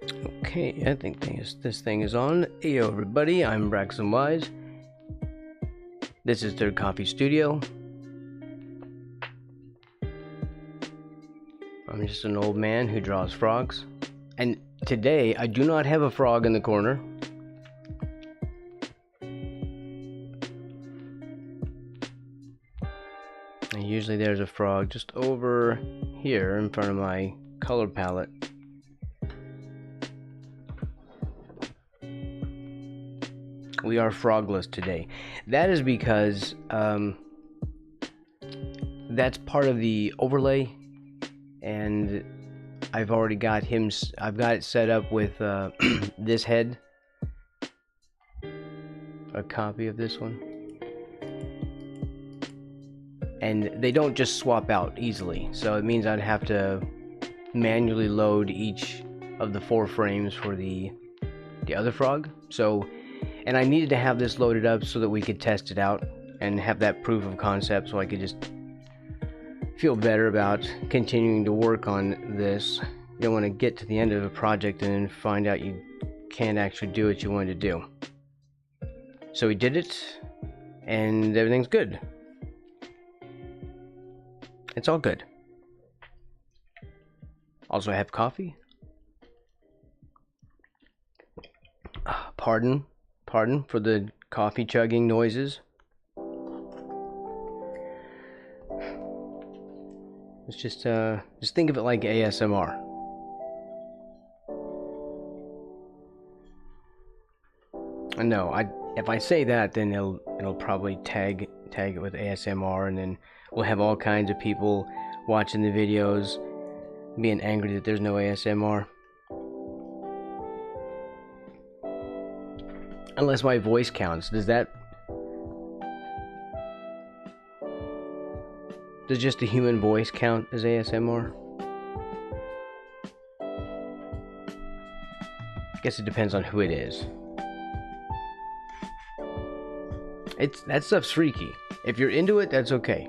Okay, I think this thing is on. Hey everybody, I'm Braxton Wise. This is Third Coffee Studio. I'm just an old man who draws frogs. And today, I do not have a frog in the corner. And usually there's a frog just over here in front of my color palette. We are frogless today. That is because that's part of the overlay, and I've already got him. I've got it set up with this head, a copy of this one, and they don't just swap out easily. So it means I'd have to manually load each of the 4 frames for the other frog. So. And I needed to have this loaded up so that we could test it out and have that proof of concept so I could just feel better about continuing to work on this. You don't want to get to the end of a project and then find out you can't actually do what you wanted to do. So we did it, and everything's good. It's all good. Also, I have coffee. Pardon for the coffee chugging noises. It's just think of it like ASMR. I know, if I say that, then it'll probably tag it with ASMR, and then we'll have all kinds of people watching the videos being angry that there's no ASMR. Unless my voice counts. Does just a human voice count as ASMR? I guess it depends on who it is. That stuff's freaky. If you're into it, that's okay.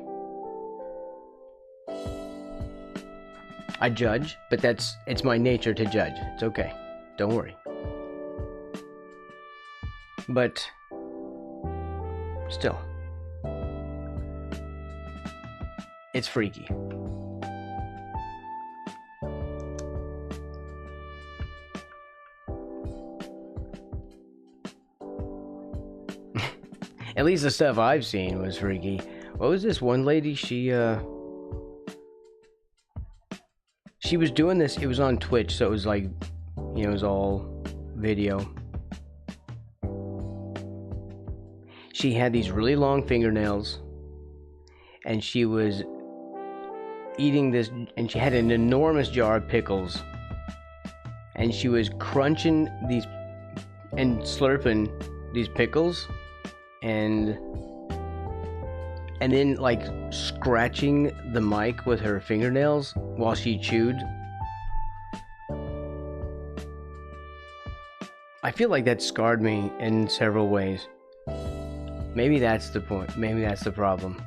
I judge, but it's my nature to judge. It's okay. Don't worry. But still, it's freaky. At least the stuff I've seen was freaky. What was this one lady? She was doing this. It was on Twitch, so it was like, it was all video. She had these really long fingernails, and she was eating this, and she had an enormous jar of pickles, and she was crunching these and slurping these pickles, and then like scratching the mic with her fingernails while she chewed. I feel like that scarred me in several ways. Maybe that's the point. Maybe that's the problem.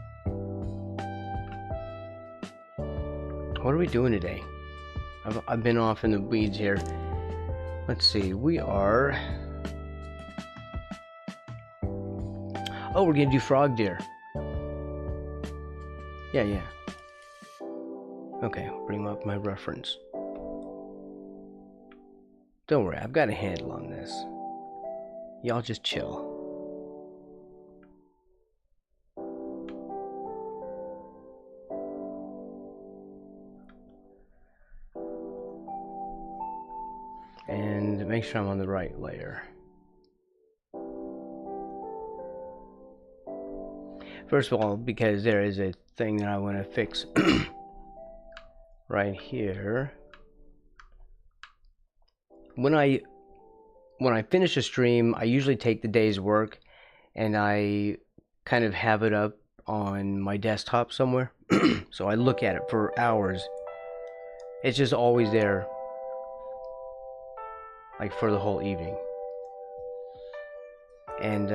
What are we doing today? I've been off in the weeds here. Let's see. We are... Oh, we're gonna do frog deer. Yeah. Okay, I'll bring up my reference. Don't worry, I've got a handle on this. Y'all just chill. And make sure I'm on the right layer. First of all, because there is a thing that I want to fix right here. When I finish a stream, I usually take the day's work and I kind of have it up on my desktop somewhere. So I look at it for hours. It's just always there, like for the whole evening. And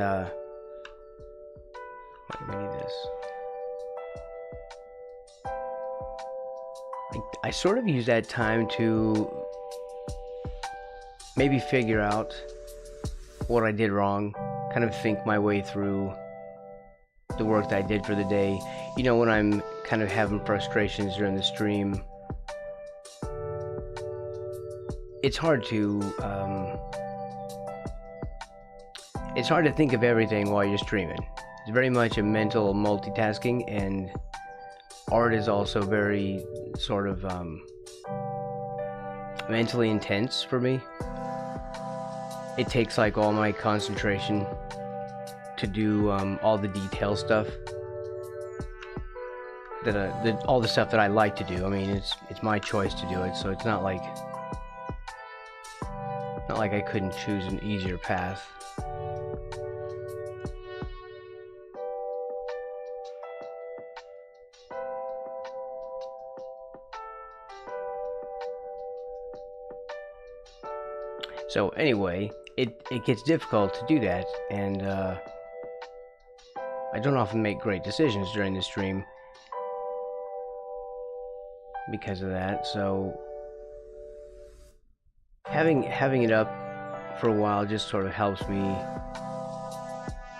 we need this. I sort of use that time to maybe figure out what I did wrong, kind of think my way through the work that I did for the day. You know, when I'm kind of having frustrations during the stream, it's hard to think of everything while you're streaming. It's very much a mental multitasking, and art is also very sort of mentally intense for me. It takes like all my concentration to do all the detail stuff that all the stuff that I like to do. I mean, it's my choice to do it, so it's not like I couldn't choose an easier path. So anyway, it gets difficult to do that, and I don't often make great decisions during the stream because of that. So having it up for a while just sort of helps me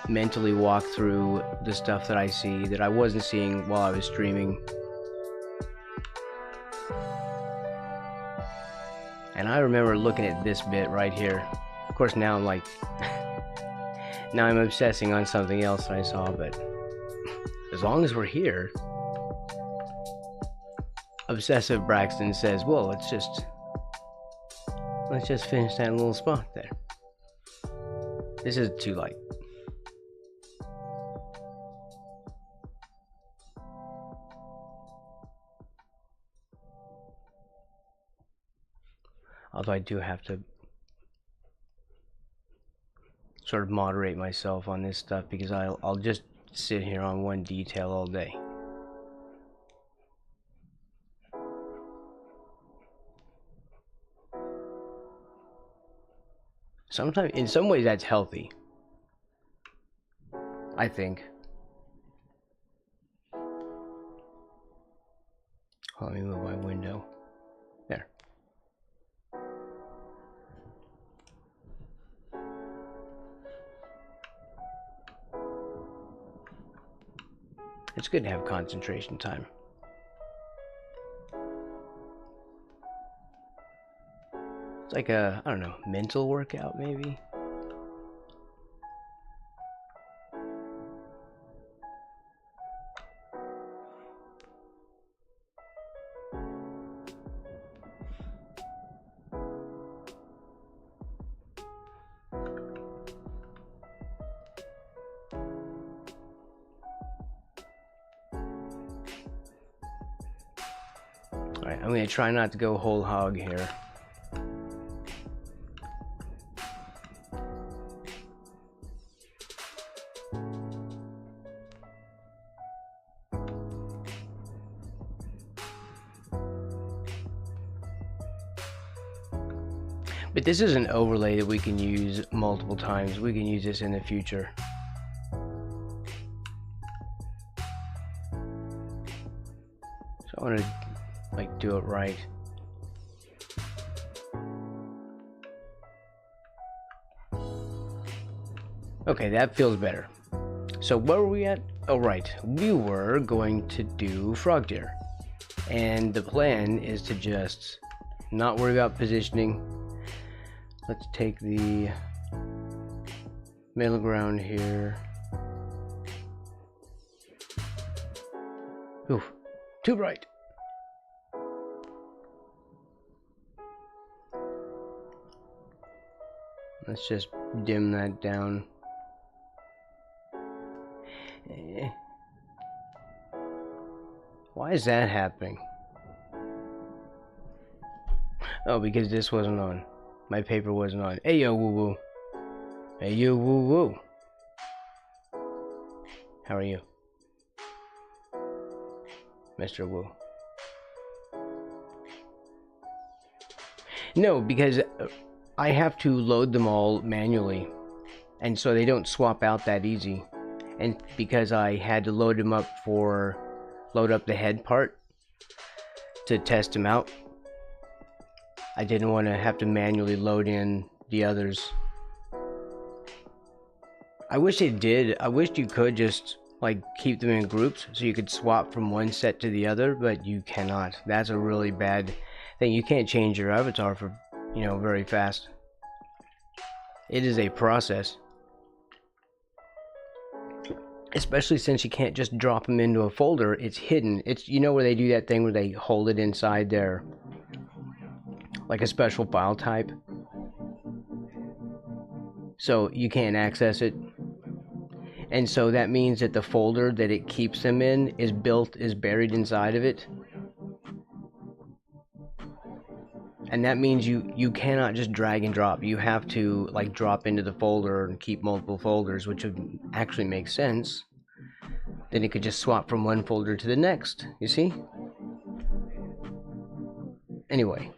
mentally walk through the stuff that I see that I wasn't seeing while I was streaming. And I remember looking at this bit right here. Of course, now I'm like, now I'm obsessing on something else that I saw, but as long as we're here, Obsessive Braxton says, well, let's just finish that little spot there. This is too light. Although I do have to sort of moderate myself on this stuff, because I'll just sit here on one detail all day. Sometimes, in some ways, that's healthy, I think. Let me move my window. There. It's good to have concentration time. It's like a, I don't know, mental workout maybe? Alright, I'm going to try not to go whole hog here. But this is an overlay that we can use multiple times. We can use this in the future. So I want to like do it right. Okay, that feels better. So where were we at? Oh right, we were going to do frog deer. And the plan is to just not worry about positioning. Let's take the middle ground here. Ooh, too bright. Let's just dim that down. Why is that happening? Oh, because this wasn't on. My paper wasn't on. Hey yo, woo woo. Hey yo, woo woo. How are you, Mr. Woo? No, because I have to load them all manually, and so they don't swap out that easy. And because I had to load them up load up the head part to test them out. I didn't want to have to manually load in the others. I wish it did. I wish you could just like keep them in groups so you could swap from one set to the other, but you cannot. That's a really bad thing. You can't change your avatar for, you know, very fast. It is a process. Especially since you can't just drop them into a folder. It's hidden. It's, you know, where they do that thing where they hold it inside their, like a special file type, so you can't access it. And so that means that the folder that it keeps them in is buried inside of it. And that means you cannot just drag and drop. You have to like drop into the folder and keep multiple folders, which would actually make sense. Then it could just swap from one folder to the next, you see? Anyway,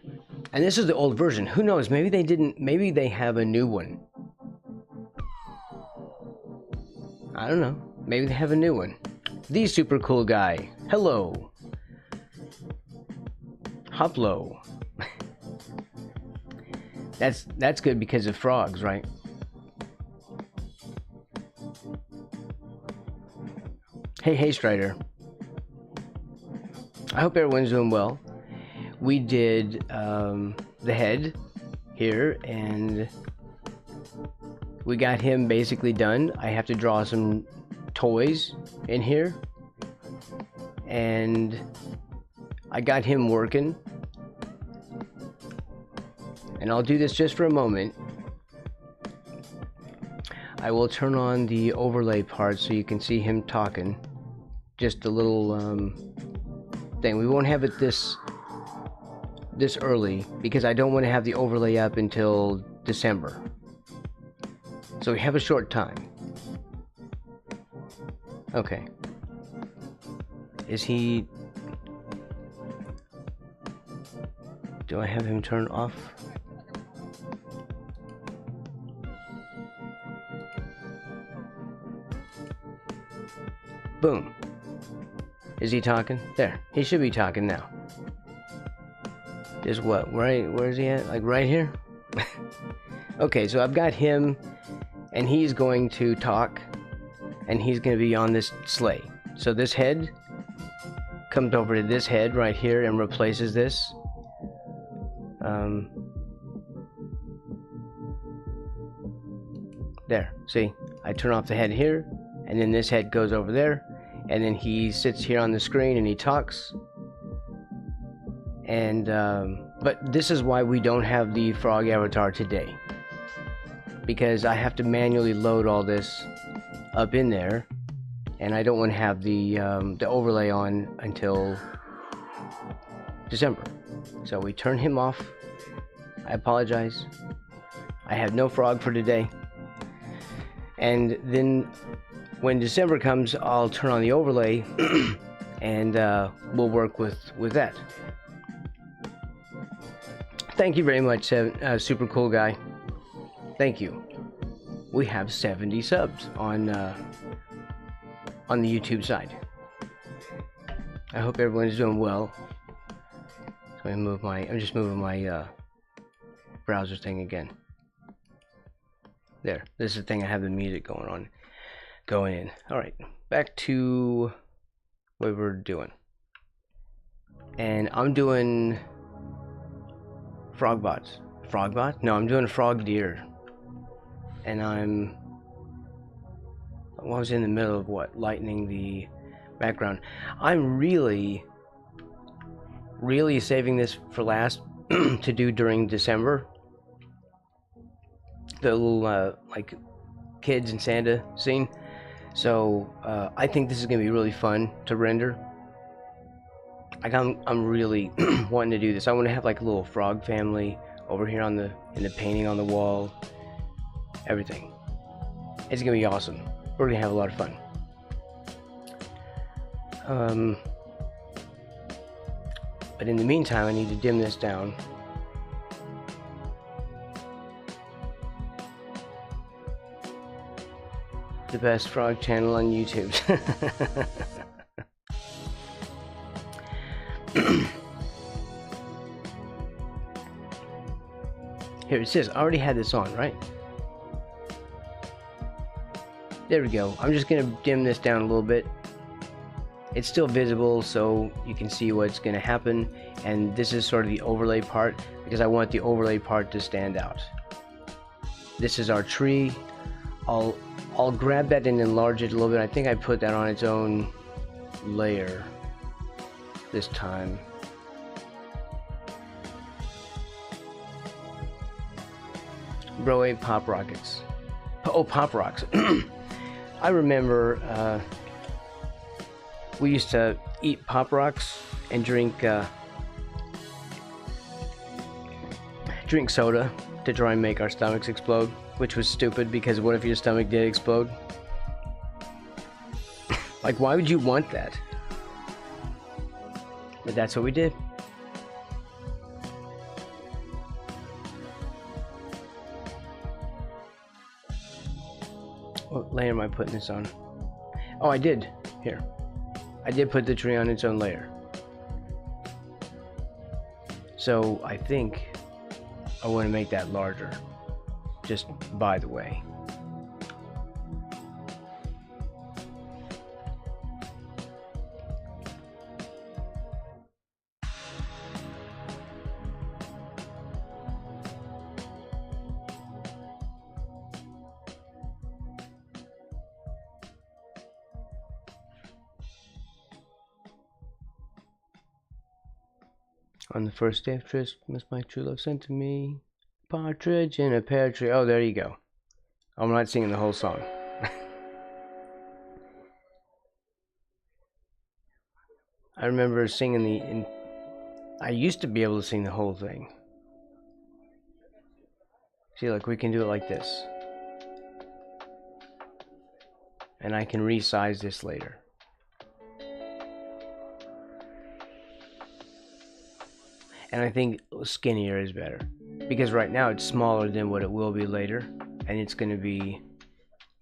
and this is the old version. Who knows? Maybe they didn't, maybe they have a new one. I don't know. Maybe they have a new one. The super cool guy. Hello. Hoplo. That's good because of frogs, right? Hey Strider. I hope everyone's doing well. We did the head here, and we got him basically done. I have to draw some toys in here, and I got him working. And I'll do this just for a moment. I will turn on the overlay part so you can see him talking. Just a little thing. We won't have it this early because I don't want to have the overlay up until December. So we have a short time. Okay. Is he... Do I have him turn off? Boom. Is he talking? There. He should be talking now. Is what? Right? Where is he at? Like right here? Okay, so I've got him, and he's going to talk, and he's going to be on this sleigh. So this head comes over to this head right here and replaces this. There. See? I turn off the head here, and then this head goes over there, and then he sits here on the screen and he talks. And but this is why we don't have the frog avatar today, because I have to manually load all this up in there, and I don't want to have the overlay on until December. So we turn him off. I apologize. I have no frog for today. And then when December comes, I'll turn on the overlay and we'll work with that. Thank you very much, super cool guy. Thank you. We have 70 subs on the YouTube side. I hope everyone's doing well. So I'm just moving my browser thing again. There. This is the thing I have the music going in. All right, back to what we're doing. And I'm doing Frogbot? No, I'm doing Frog Deer. And I was in the middle of lightening the background. I'm really saving this for last to do during December. The little like kids and Santa scene. So I think this is gonna be really fun to render. Like I'm really wanting to do this. I want to have like a little frog family over here in the painting on the wall. Everything. It's gonna be awesome. We're gonna have a lot of fun. But in the meantime, I need to dim this down. The best frog channel on YouTube. Here it says, I already had this on, right? There we go. I'm just gonna dim this down a little bit. It's still visible, so you can see what's gonna happen. And this is sort of the overlay part, because I want the overlay part to stand out. This is our tree. I'll grab that and enlarge it a little bit. I think I put that on its own layer this time. Bro ate Pop Rockets. Oh, Pop Rocks. I remember we used to eat Pop Rocks and drink soda to try and make our stomachs explode, which was stupid because what if your stomach did explode? Like, why would you want that? But that's what we did. What layer am I putting this on? Oh, I did. Here. I did put the tree on its own layer. So I think I want to make that larger. Just by the way. On the first day of Christmas, my true love sent to me partridge in a pear tree. Oh, there you go. I'm not singing the whole song. I remember singing I used to be able to sing the whole thing. See, look, we can do it like this. And I can resize this later. And I think skinnier is better. Because right now it's smaller than what it will be later. And it's going to be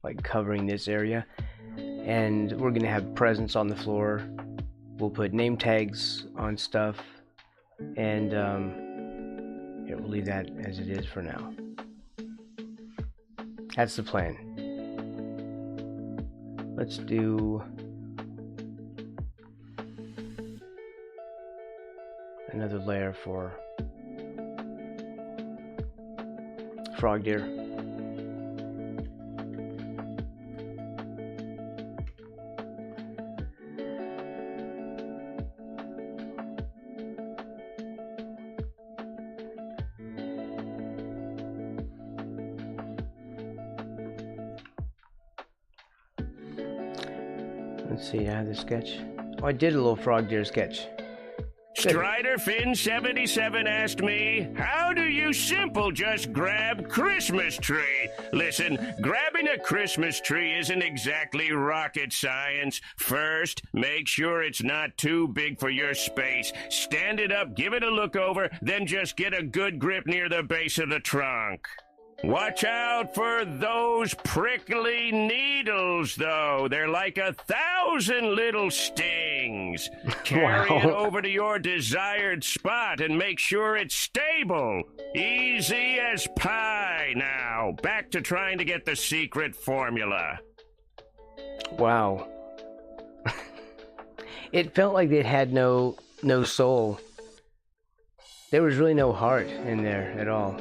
like covering this area. And we're going to have presents on the floor. We'll put name tags on stuff. And here, we'll leave that as it is for now. That's the plan. Let's do another layer for frog deer. Let's see, I have the sketch. Oh, I did a little frog deer sketch. StriderFin77 asked me, how do you simple just grab Christmas tree? Listen, grabbing a Christmas tree isn't exactly rocket science. First, make sure it's not too big for your space. Stand it up, give it a look over, then just get a good grip near the base of the trunk. Watch out for those prickly needles, though. They're like 1,000 little stings. Carry it over to your desired spot and make sure it's stable. Easy as pie now. Back to trying to get the secret formula. Wow. It felt like it had no soul. There was really no heart in there at all.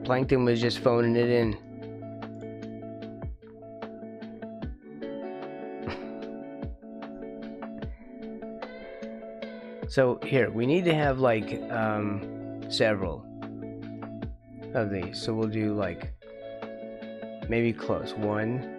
Plankton was just phoning it in. So here, we need to have like several of these. So we'll do like maybe close. 1,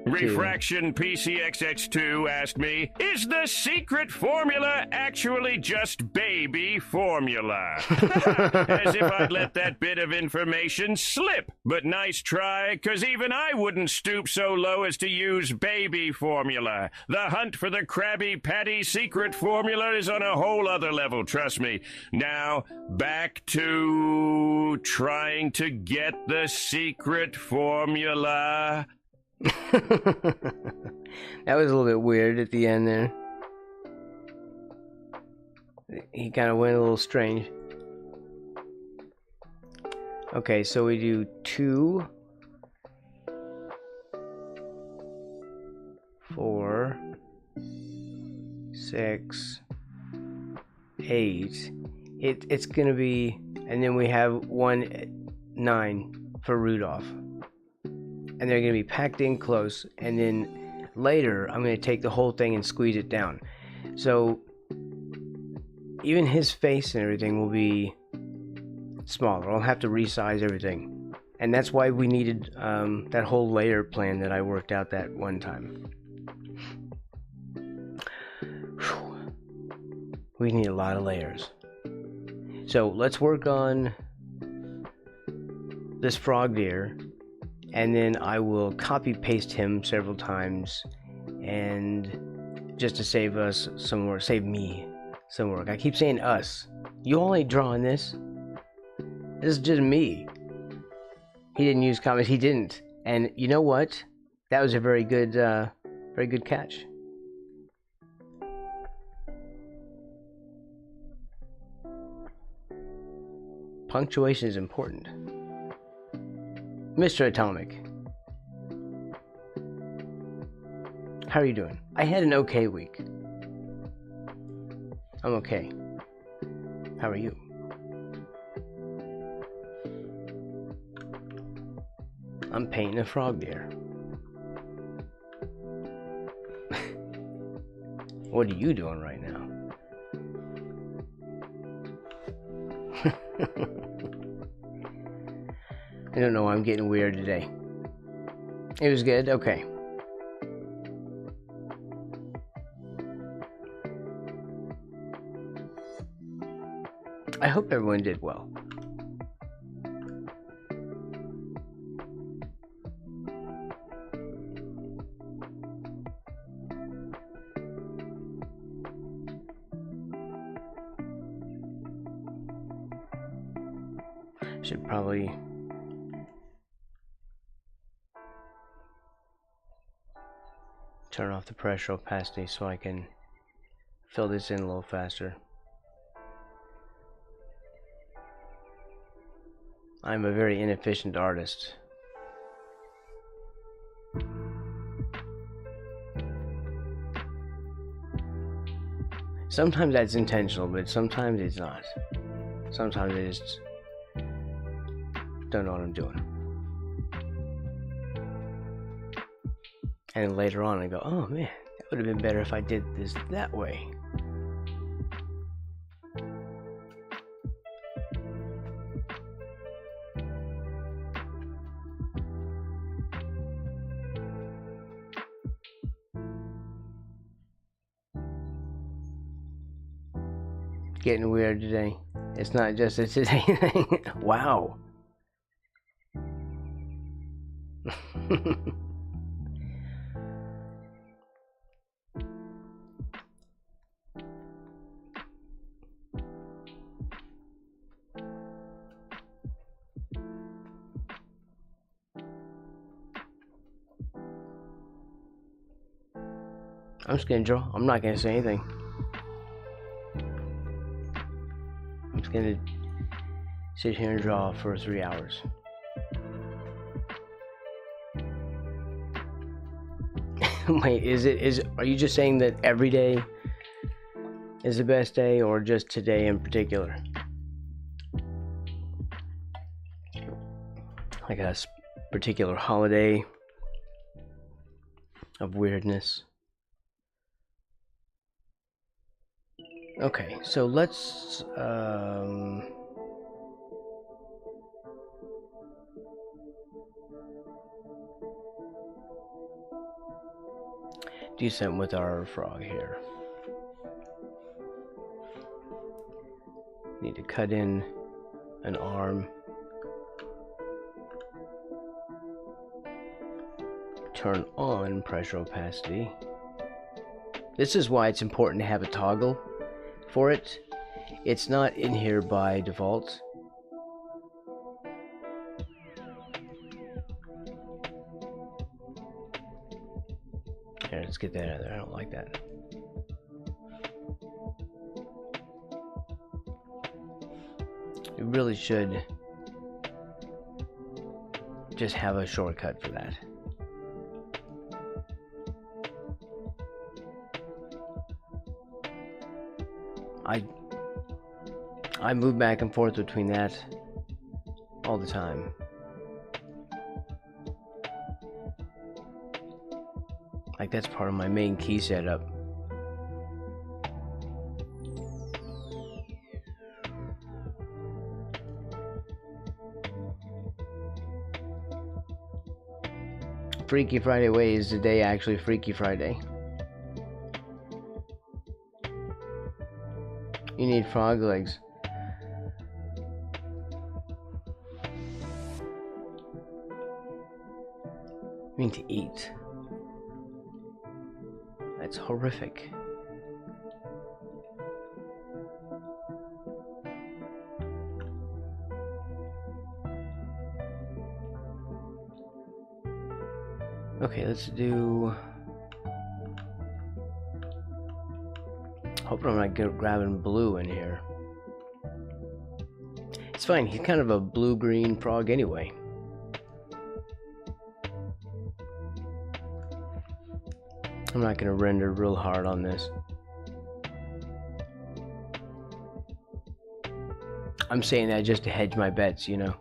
Refraction PCXX2 asked me, is the secret formula actually just baby formula? As if I'd let that bit of information slip. But nice try, 'cause even I wouldn't stoop so low as to use baby formula. The hunt for the Krabby Patty secret formula is on a whole other level, trust me. Now, back to trying to get the secret formula. That was a little bit weird at the end there. He kind of went a little strange. Okay, so we do 2, 4, 6, 8. It's gonna be, and then we have 1, 9 for Rudolph, and they're gonna be packed in close. And then later, I'm gonna take the whole thing and squeeze it down. So even his face and everything will be smaller. I'll have to resize everything, and that's why we needed that whole layer plan that I worked out that one time. Whew. We need a lot of layers. So let's work on this frog deer, and then I will copy paste him several times, and just to save us some work, save me some work. I keep saying us. You all ain't drawing this. This is just me. He didn't use comments. He didn't. And you know what? That was a very good catch. Punctuation is important. Mr. Atomic, how are you doing? I had an okay week. I'm okay. How are you? I'm painting a frog deer. What are you doing right now? I don't know why I'm getting weird today. It was good? Okay. I hope everyone did well. Should probably turn off the pressure opacity so I can fill this in a little faster. I'm a very inefficient artist. Sometimes that's intentional, but sometimes it's not. Sometimes I just don't know what I'm doing. And later on I go, oh man, that would have been better if I did this that way. Getting weird today. It's not just a today thing. Wow. I'm just gonna draw. I'm not gonna say anything. I'm just gonna sit here and draw for 3 hours. Wait, are you just saying that every day is the best day, or just today in particular? Like a particular holiday of weirdness? Okay, so let's do something with our frog here. Need to cut in an arm. Turn on pressure opacity. This is why it's important to have a toggle for it. It's not in here by default. Here, let's get that out of there. I don't like that. really should just have a shortcut for that. I move back and forth between that all the time. Like, that's part of my main key setup. Freaky Friday Way is the day actually Freaky Friday. You need frog legs. I mean to eat. That's horrific. Okay, let's do... Hope I'm not grabbing blue in here. It's fine, he's kind of a blue-green frog anyway. I'm not going to render real hard on this. I'm saying that just to hedge my bets, you know.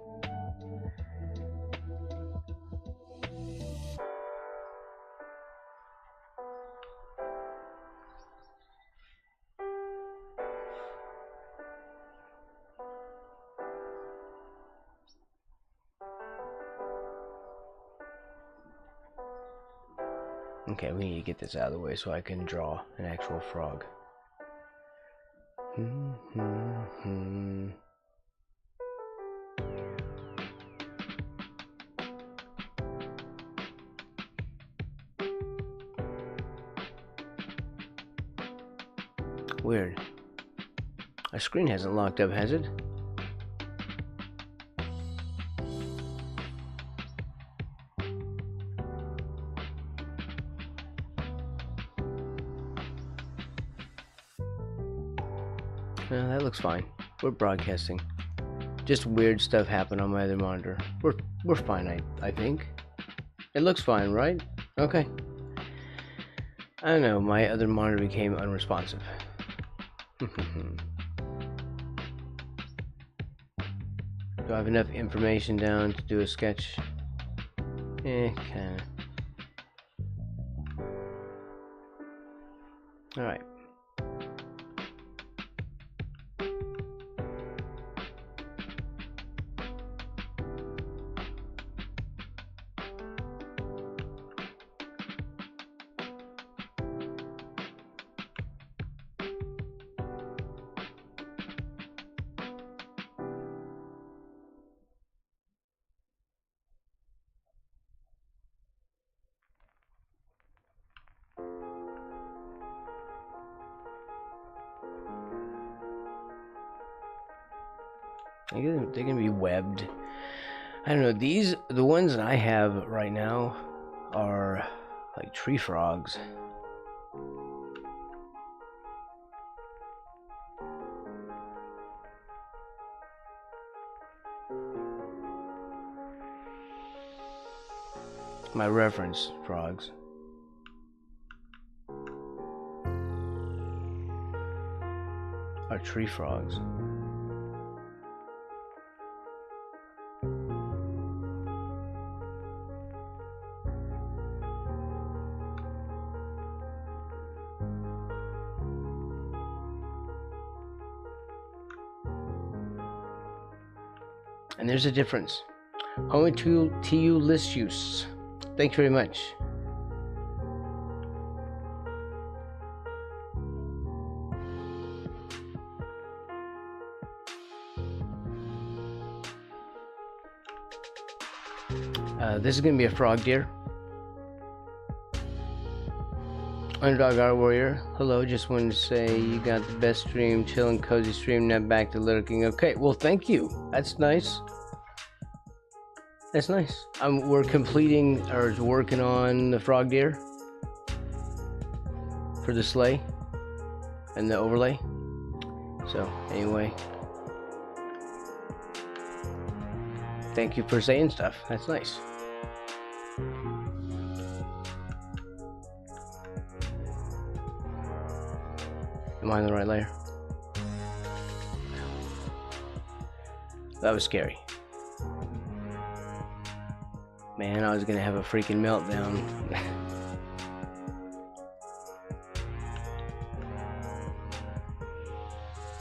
Okay, we need to get this out of the way so I can draw an actual frog. Weird. Our screen hasn't locked up, has it? No, that looks fine. We're broadcasting. Just weird stuff happened on my other monitor. We're fine, I think. It looks fine, right? Okay. I don't know, my other monitor became unresponsive. Do I have enough information down to do a sketch? Kinda. Alright. They're gonna be webbed. I don't know, the ones that I have right now are like tree frogs. My reference frogs. Are tree frogs. And there's a difference. Homie to you list use. Thanks very much. This is gonna be a frog deer. Underdog Art Warrior, hello, just wanted to say you got the best stream, chill and cozy stream, now back to lurking. Okay, well thank you, that's nice. That's nice. We're completing, or working on the frog deer for the sleigh and the overlay. So anyway, thank you for saying stuff. That's nice. Am I on the right layer? That was scary. Man, I was gonna have a freaking meltdown.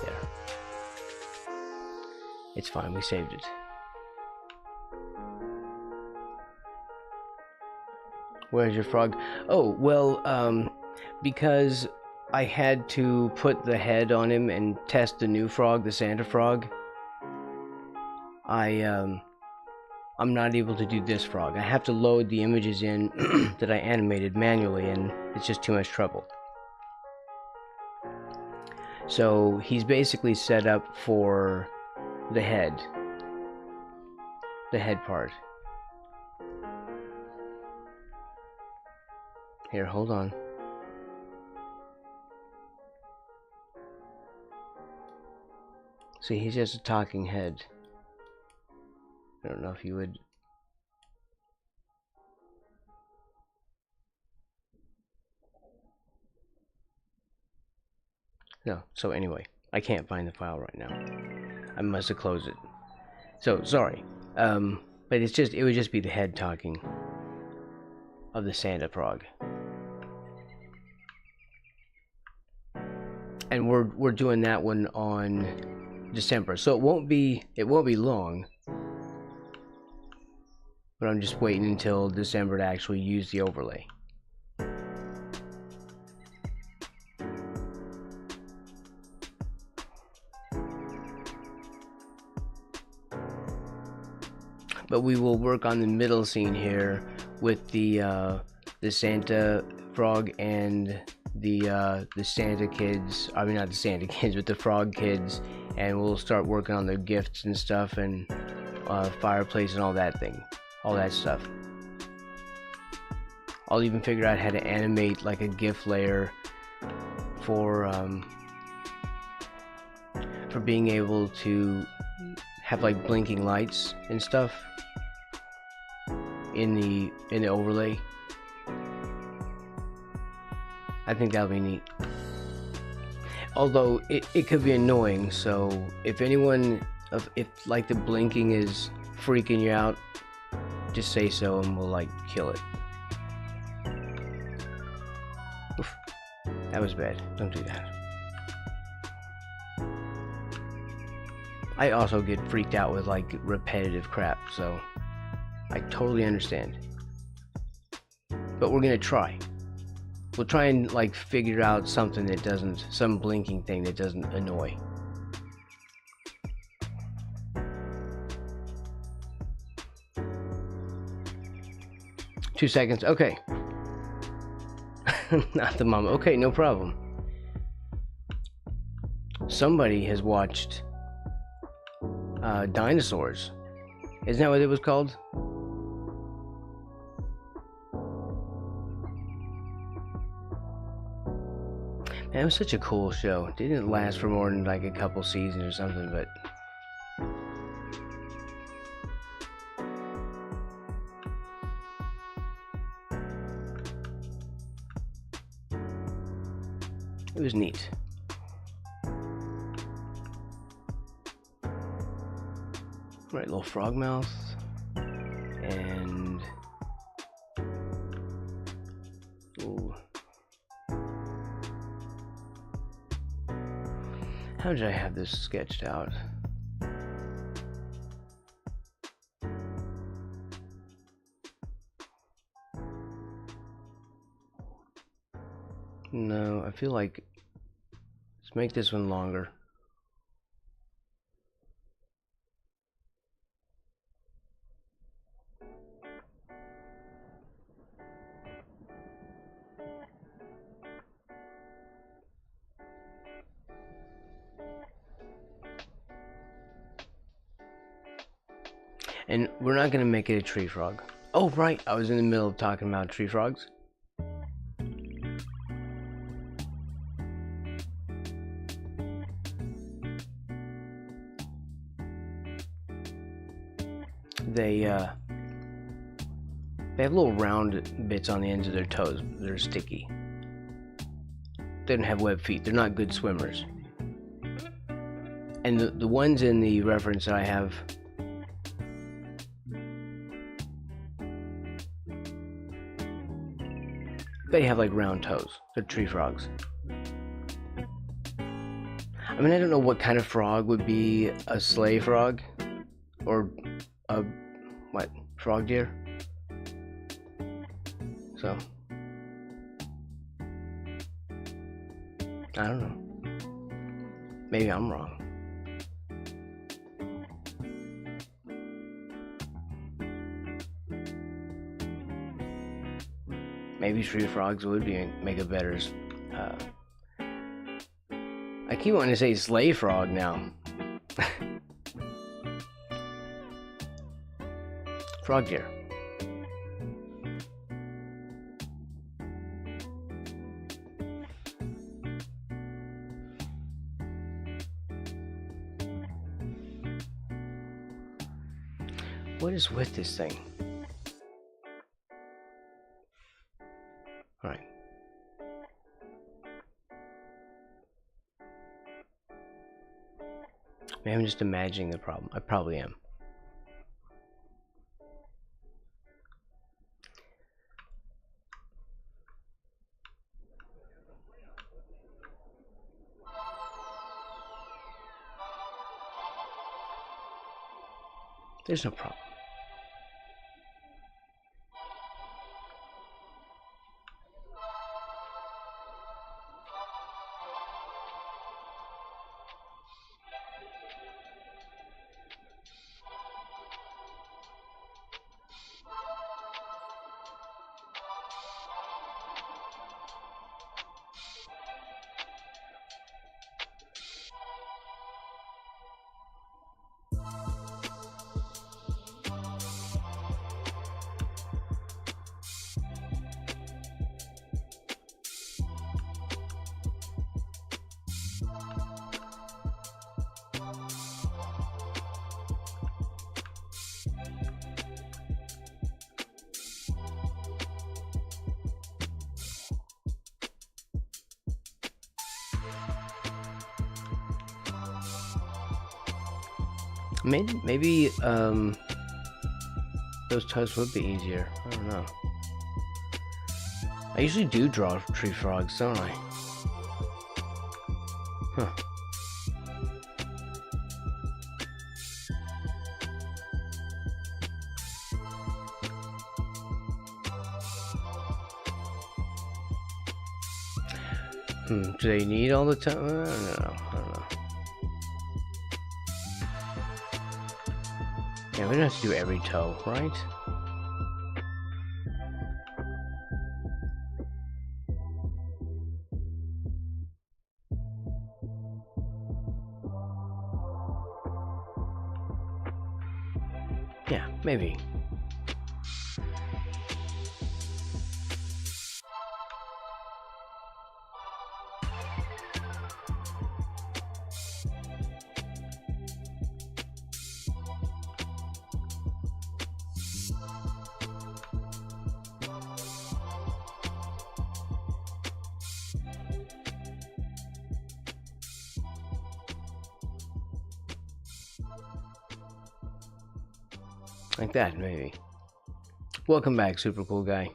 There. It's fine, we saved it. Where's your frog? Oh, well, because I had to put the head on him and test the new frog, the Santa frog. I'm not able to do this frog. I have to load the images in that I animated manually, and it's just too much trouble. So he's basically set up for the head part. Here, hold on. See, he's just a talking head. I don't know if you would... No, so anyway, I can't find the file right now. I must have closed it. So, sorry. But it would just be the head talking of the Santa frog. And we're doing that one on December. So it won't be long. But I'm just waiting until December to actually use the overlay. But we will work on the middle scene here with the Santa frog and the Santa kids. I mean, not the Santa kids, but the frog kids. And we'll start working on the gifts and stuff, and fireplace and all that stuff. I'll even figure out how to animate like a GIF layer for being able to have like blinking lights and stuff in the overlay. I think that'll be neat. Although it could be annoying, so if like the blinking is freaking you out, just say so and we'll like kill it. Oof. That was bad. Don't do that. I also get freaked out with like repetitive crap, so I totally understand. But we're gonna try. We'll try and like figure out something that doesn't, some blinking thing that doesn't annoy. Two seconds, okay. Not the mama. Okay, no problem. Somebody has watched Dinosaurs. Isn't that what it was called? Man, it was such a cool show. It didn't last for more than like a couple seasons or something, but it was neat. Right, little frog mouth. And ooh. How did I have this sketched out? No, I feel like let's make this one longer. And we're not gonna make it a tree frog. Oh right, I was in the middle of talking about tree frogs. they have little round bits on the ends of their toes. They're sticky. They don't have web feet. They're not good swimmers. And the ones in the reference that I have, they have like round toes. They're tree frogs. I mean, I don't know what kind of frog would be a sleigh frog, or a, what, frog deer? So, I don't know. Maybe I'm wrong. Maybe tree frogs would make a better. I keep wanting to say sleigh frog now. Frog deer. What is with this thing? All right. Maybe I'm just imagining the problem. I probably am. There's no problem. Maybe those toes would be easier. I don't know. I usually do draw tree frogs, don't I? Huh. Do they need all the time? I don't know. Yeah, we don't have to do every toe, right? Yeah, maybe. Like that, maybe. Welcome back, super cool guy.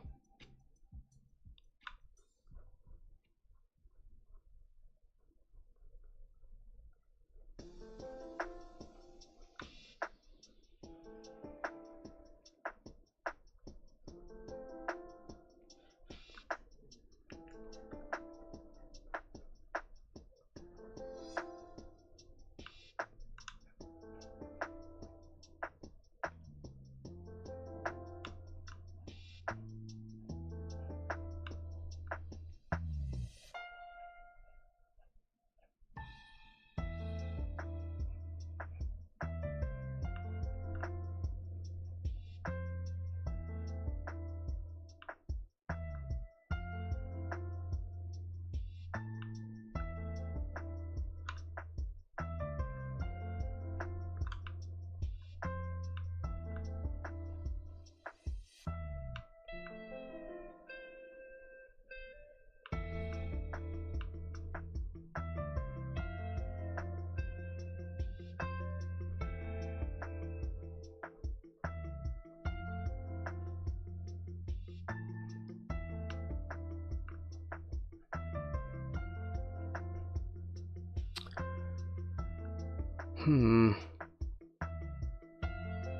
Hmm.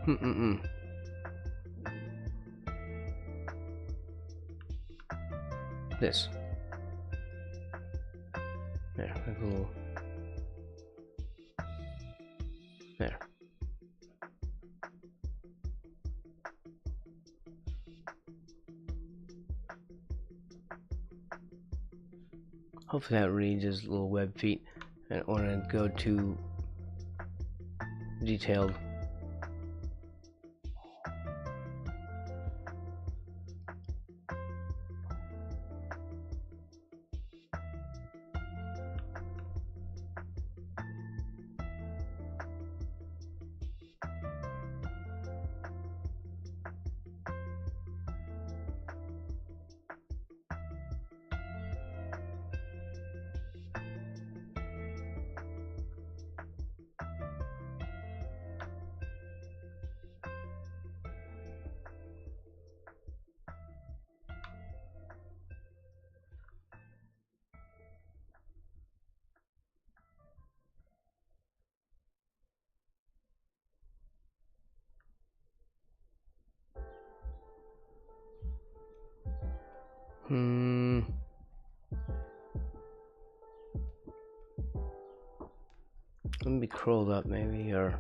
Mm-mm-mm. This. There, like a little. There. Hopefully that reads as little web feet. I don't want to go too detailed. Hmm. Let me be curled up, maybe, or.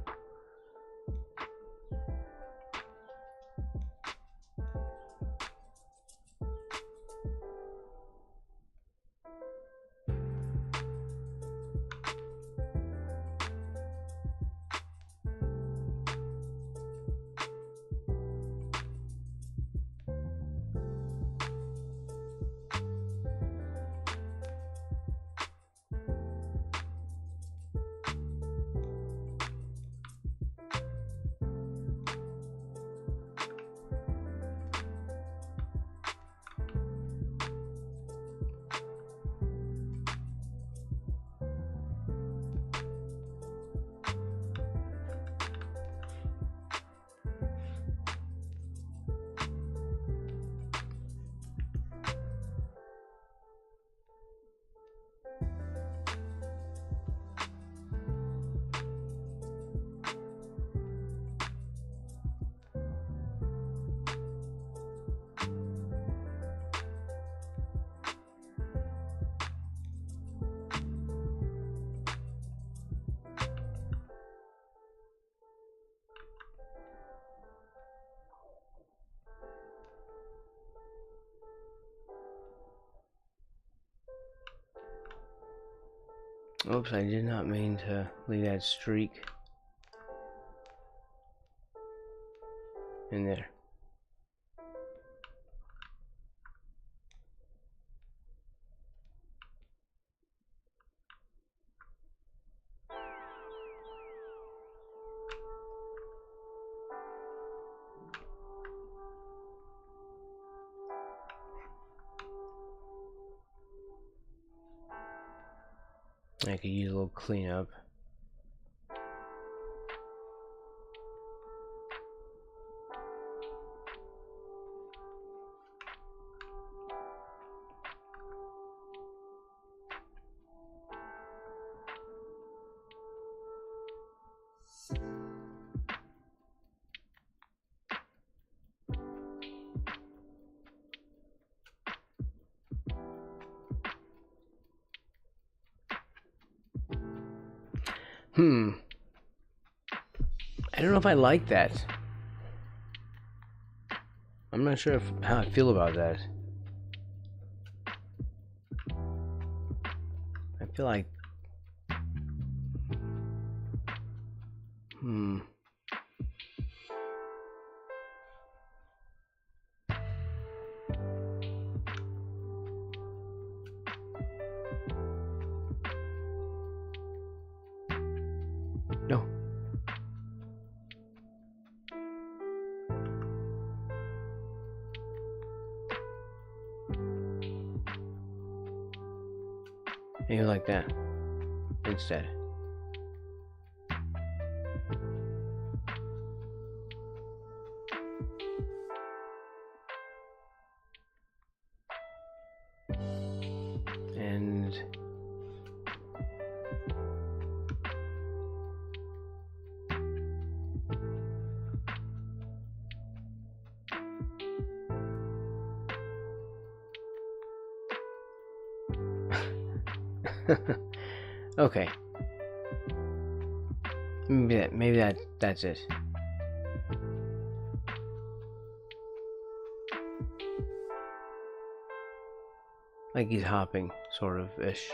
Oops, I did not mean to leave that streak in there. I could use a little cleanup. I don't know if I like that. I'm not sure how I feel about that. I feel like... No. Maybe like that instead. And Okay. Maybe that's it. Like he's hopping, sort of ish.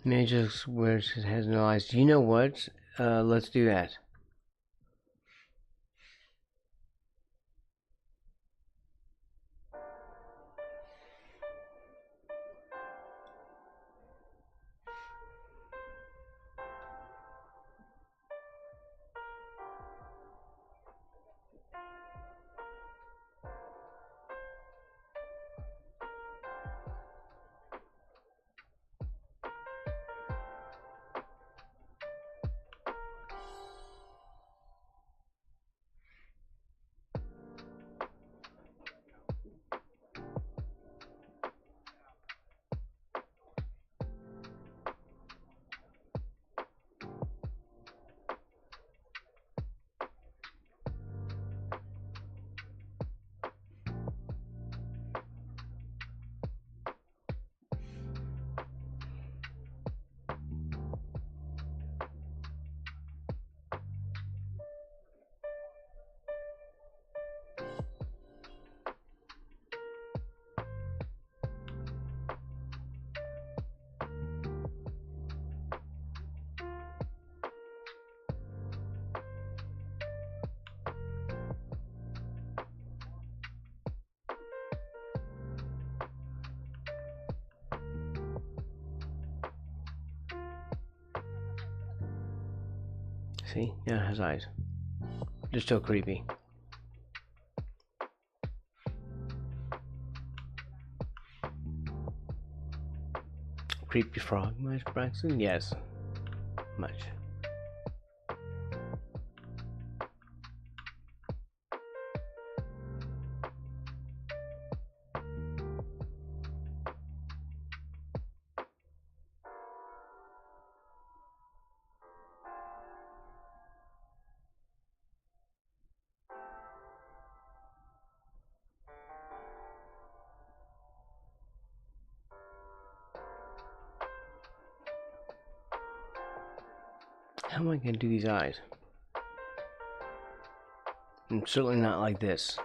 Maybe just where it has no eyes. You know what? Let's do that. See? Yeah, it has eyes. Just so creepy. Creepy frog, much, Braxton? Yes. Much. How am I gonna do these eyes? I'm certainly not like this.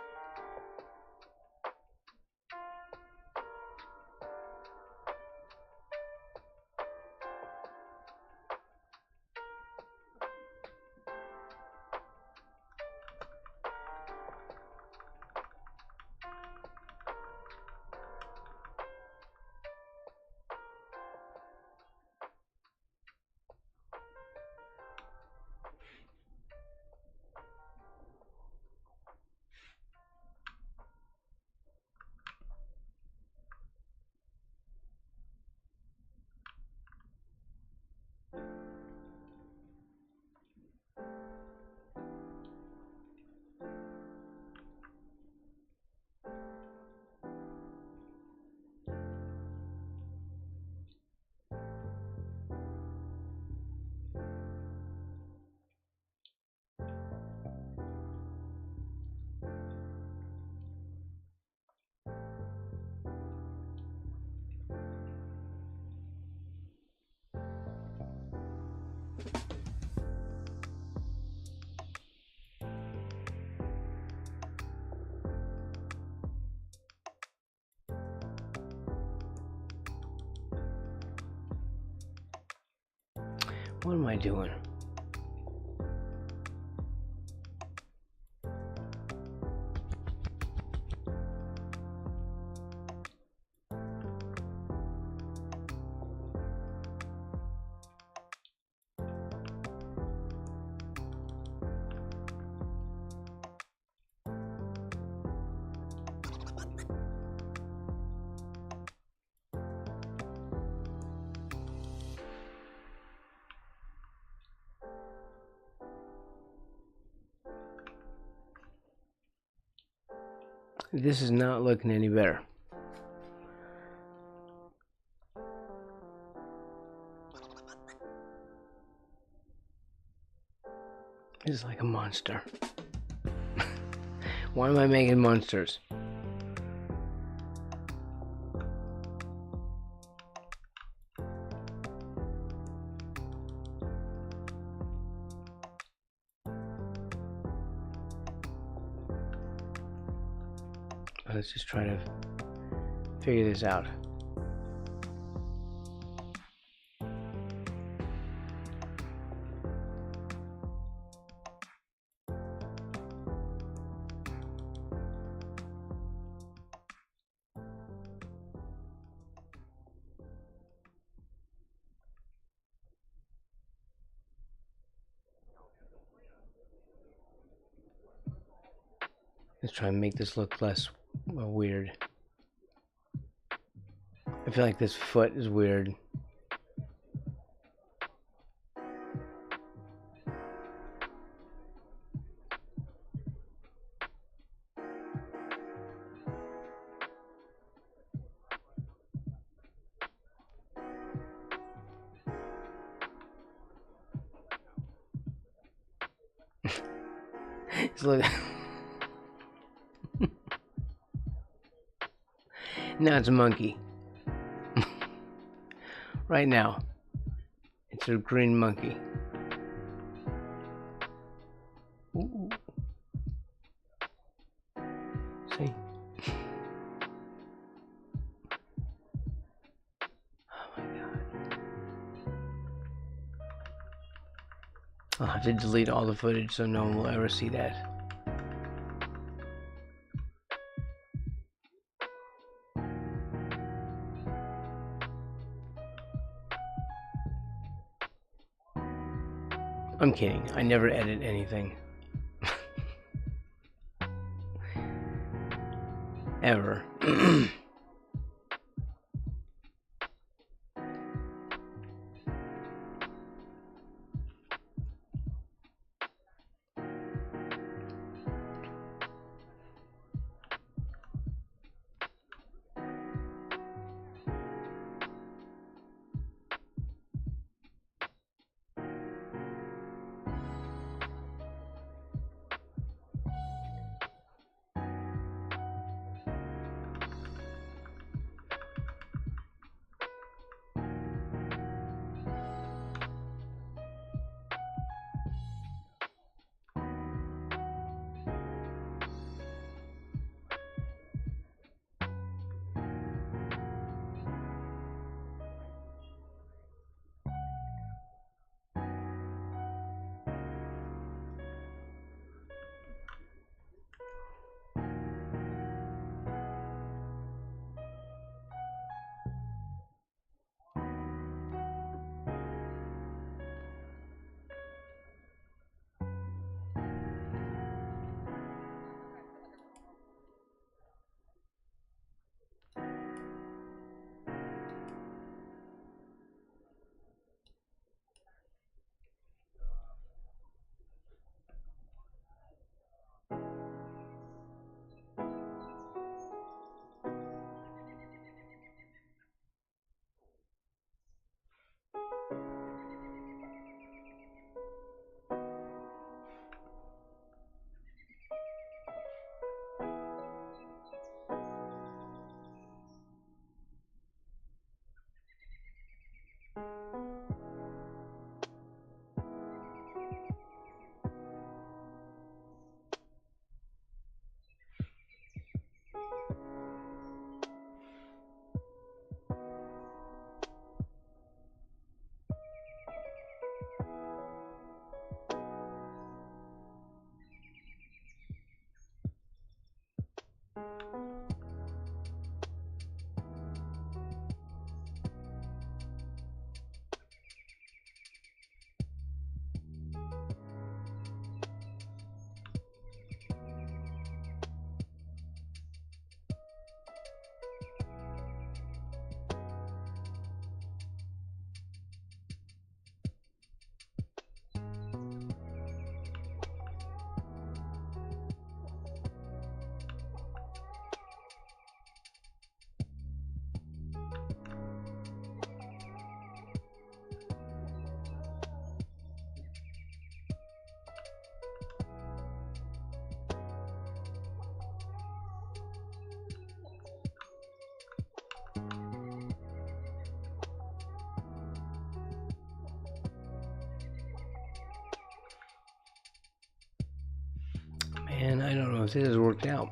What am I doing? This is not looking any better. This is like a monster. Why am I making monsters? Let's just try to figure this out. Let's try and make this look less weird. I feel like this foot is weird. It's look. Now it's a monkey. Right now, it's a green monkey. Ooh. See? Oh my god. I'll have to delete all the footage so no one will ever see that. I'm kidding. I never edit anything. Ever. Man, I don't know if this has worked out.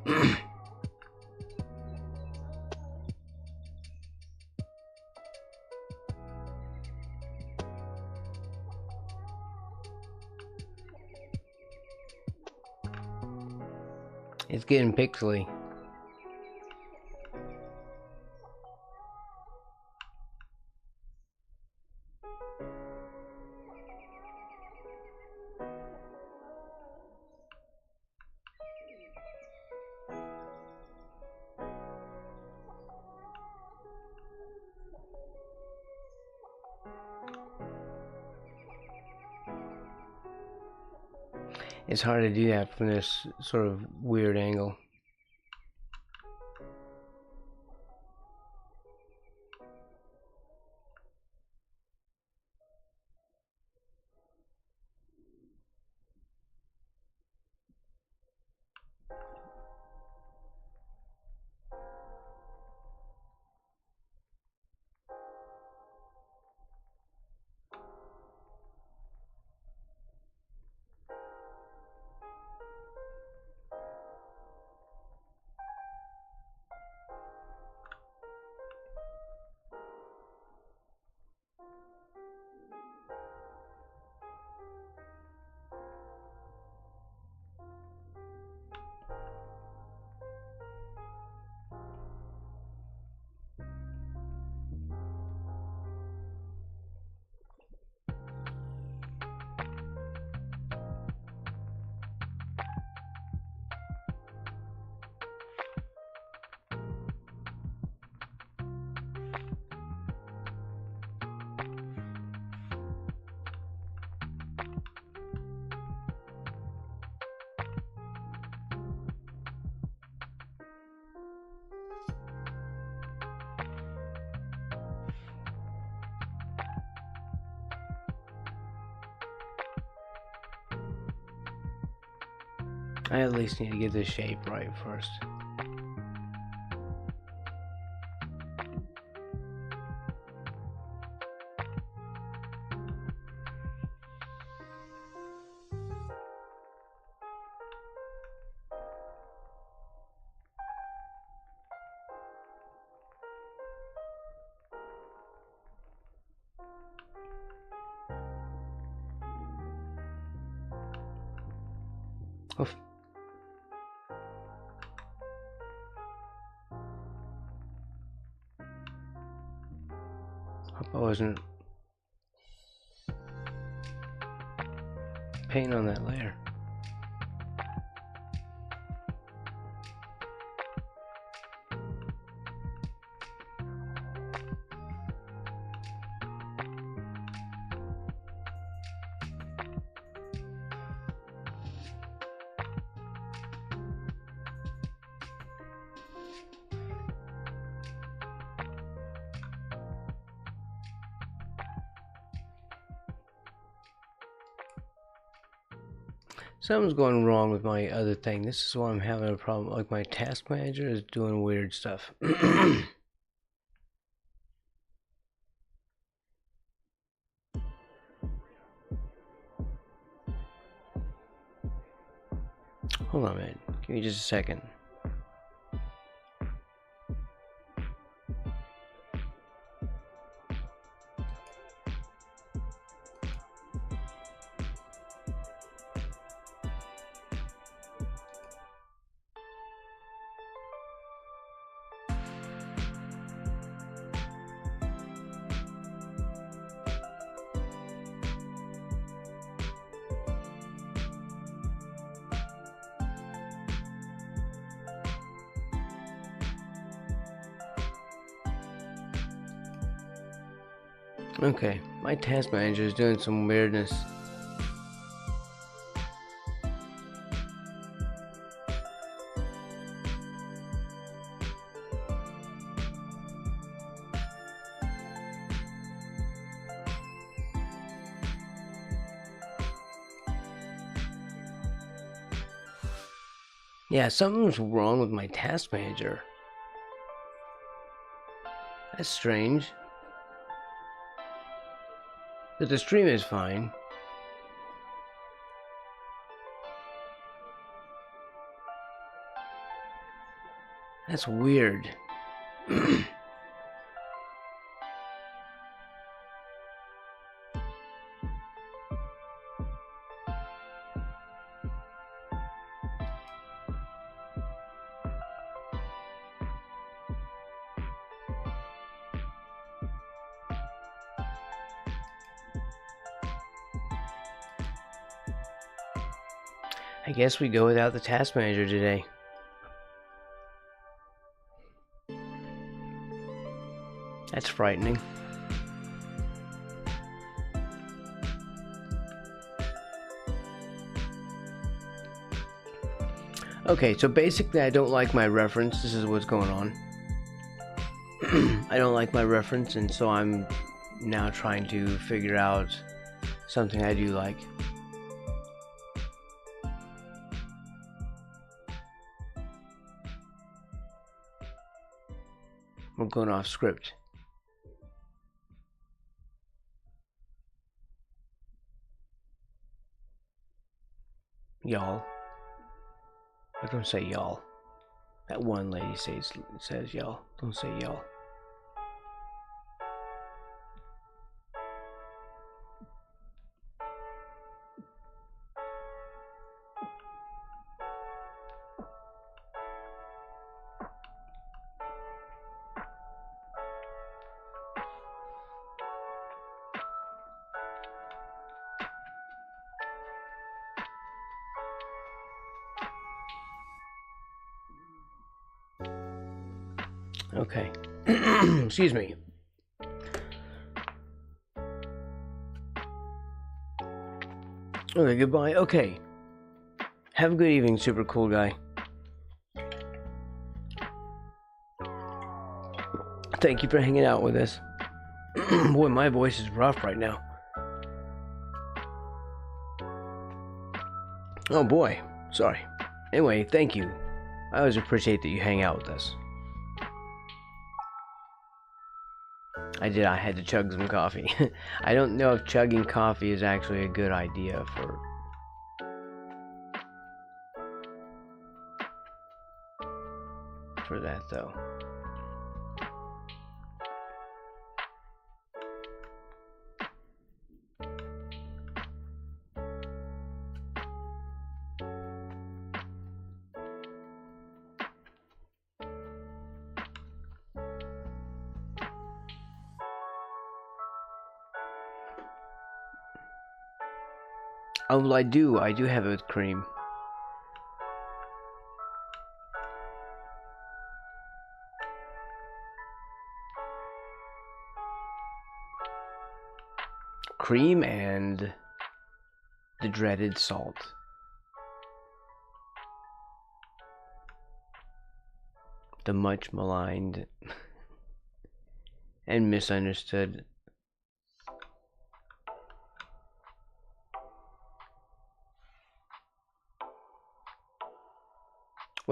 It's getting pixely. It's hard to do that from this sort of weird angle. I at least need to get this shape right first. Oof. Hope I wasn't painting on that layer. Something's going wrong with my other thing. This is why I'm having a problem. Like, my task manager is doing weird stuff. Hold on a minute. Give me just a second. Okay, my task manager is doing some weirdness. Yeah, something's wrong with my task manager. That's strange. But the stream is fine. That's weird. I guess we go without the task manager today. That's frightening. Okay, so basically I don't like my reference. This is what's going on. I don't like my reference, and so I'm now trying to figure out something I do like. We're going off script. Y'all. I don't say y'all. That one lady says y'all. Don't say y'all. Okay. Excuse me. Okay, goodbye. Okay. Have a good evening, super cool guy. Thank you for hanging out with us. Boy, my voice is rough right now. Oh boy. Sorry. Anyway, thank you. I always appreciate that you hang out with us. I had to chug some coffee. I don't know if chugging coffee is actually a good idea for that though. Oh, well, I do have it with cream. Cream and the dreaded salt. The much maligned and misunderstood.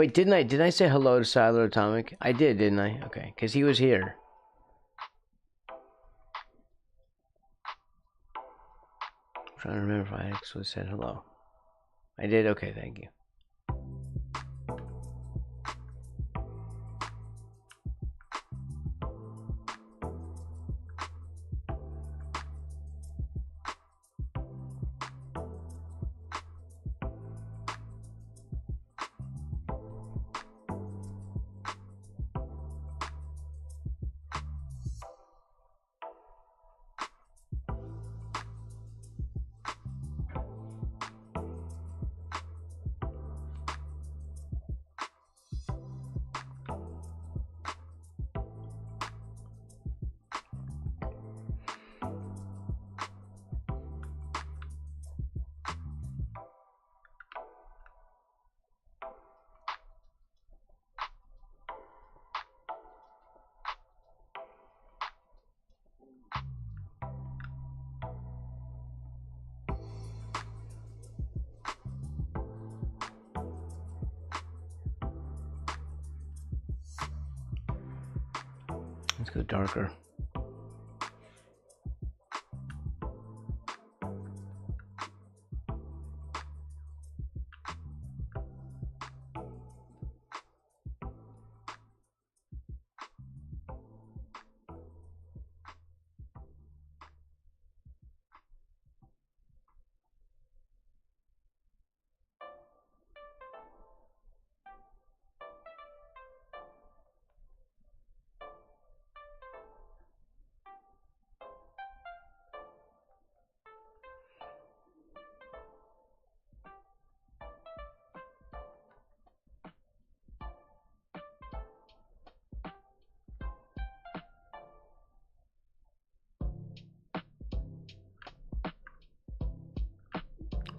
Wait, didn't I? Did I say hello to Siler Atomic? I did, didn't I? Okay, because he was here. I'm trying to remember if I actually said hello. I did? Okay, thank you. Let's go darker.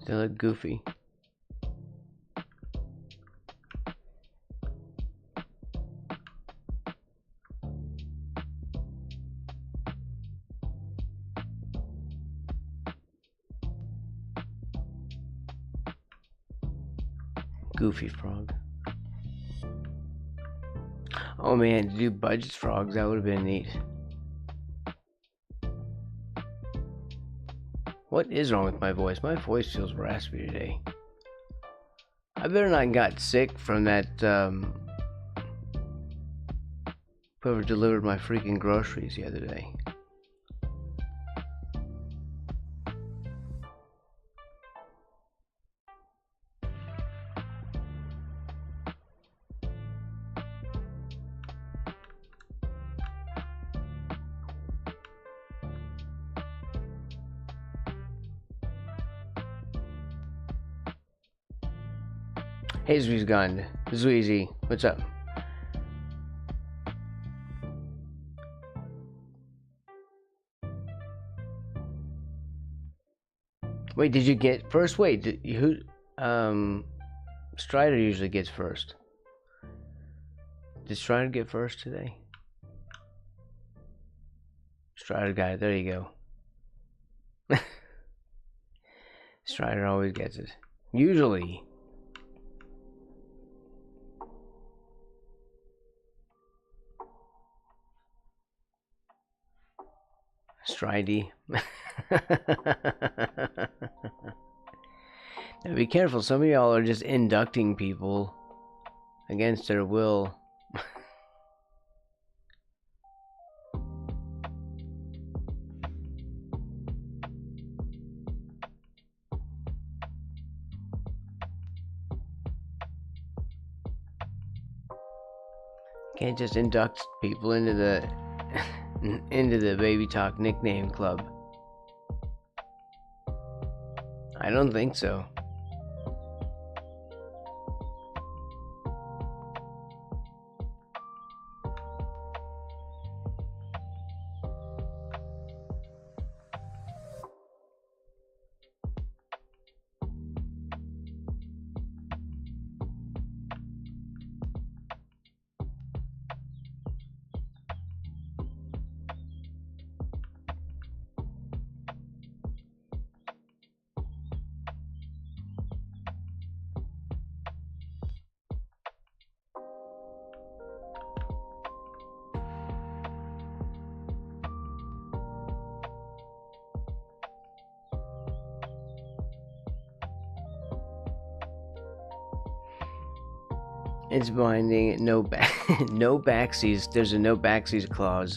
They look goofy. Goofy frog. Oh man, to do budget frogs, that would have been neat. What is wrong with my voice? My voice feels raspy today. I better not got sick from that, whoever delivered my freaking groceries the other day. Hey, Zwee's gone. Zweezy, what's up? Wait, did you get first? Wait, who? Strider usually gets first. Did Strider get first today? Strider guy, there you go. Strider always gets it. Usually. Stridey. Now be careful, some of y'all are just inducting people against their will. Can't just induct people into the into the Baby Talk nickname club. I don't think so. It's binding. No back. No backsies. There's a no backsies clause.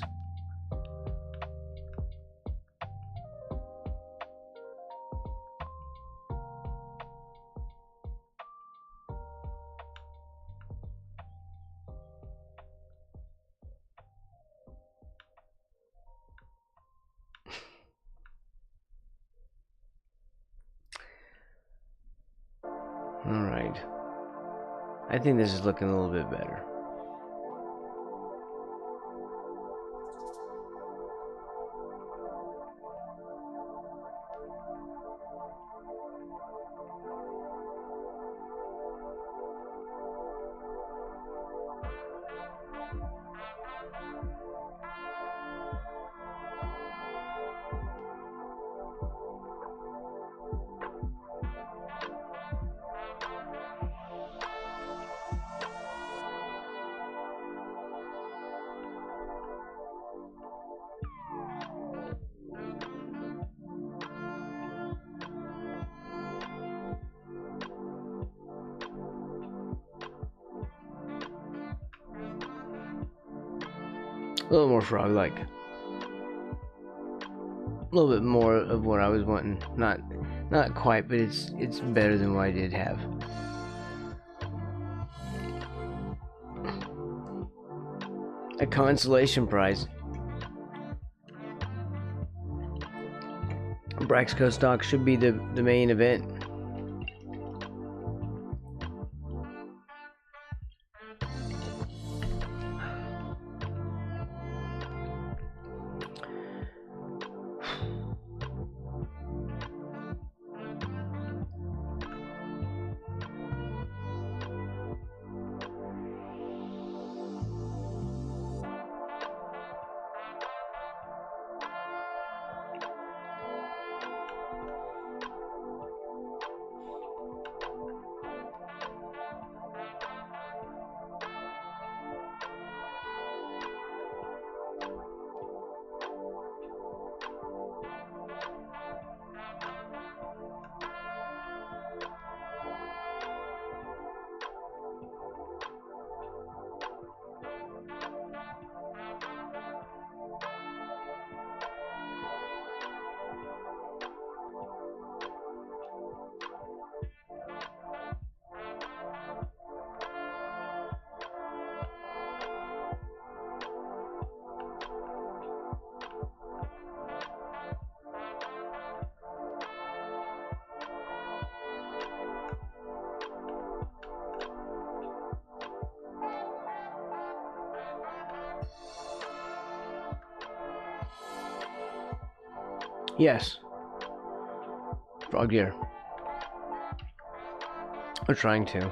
Alright. I think this is looking a little bit better. A little more frog-like. A little bit more of what I was wanting. Not quite, but it's better than what I did have. A consolation prize. Braxco stock should be the main event. Yes. Frog gear. I'm trying to.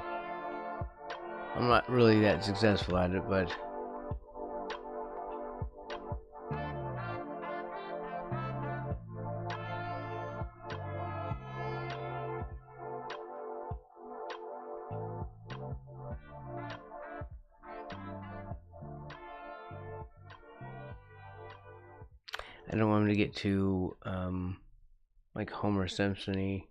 I'm not really that successful at it, but I don't want him to get too like Homer Simpson-y.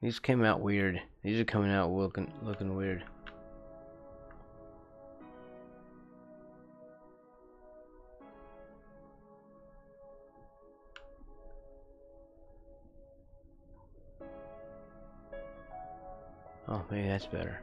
These came out weird. These are coming out looking weird. Oh, maybe that's better.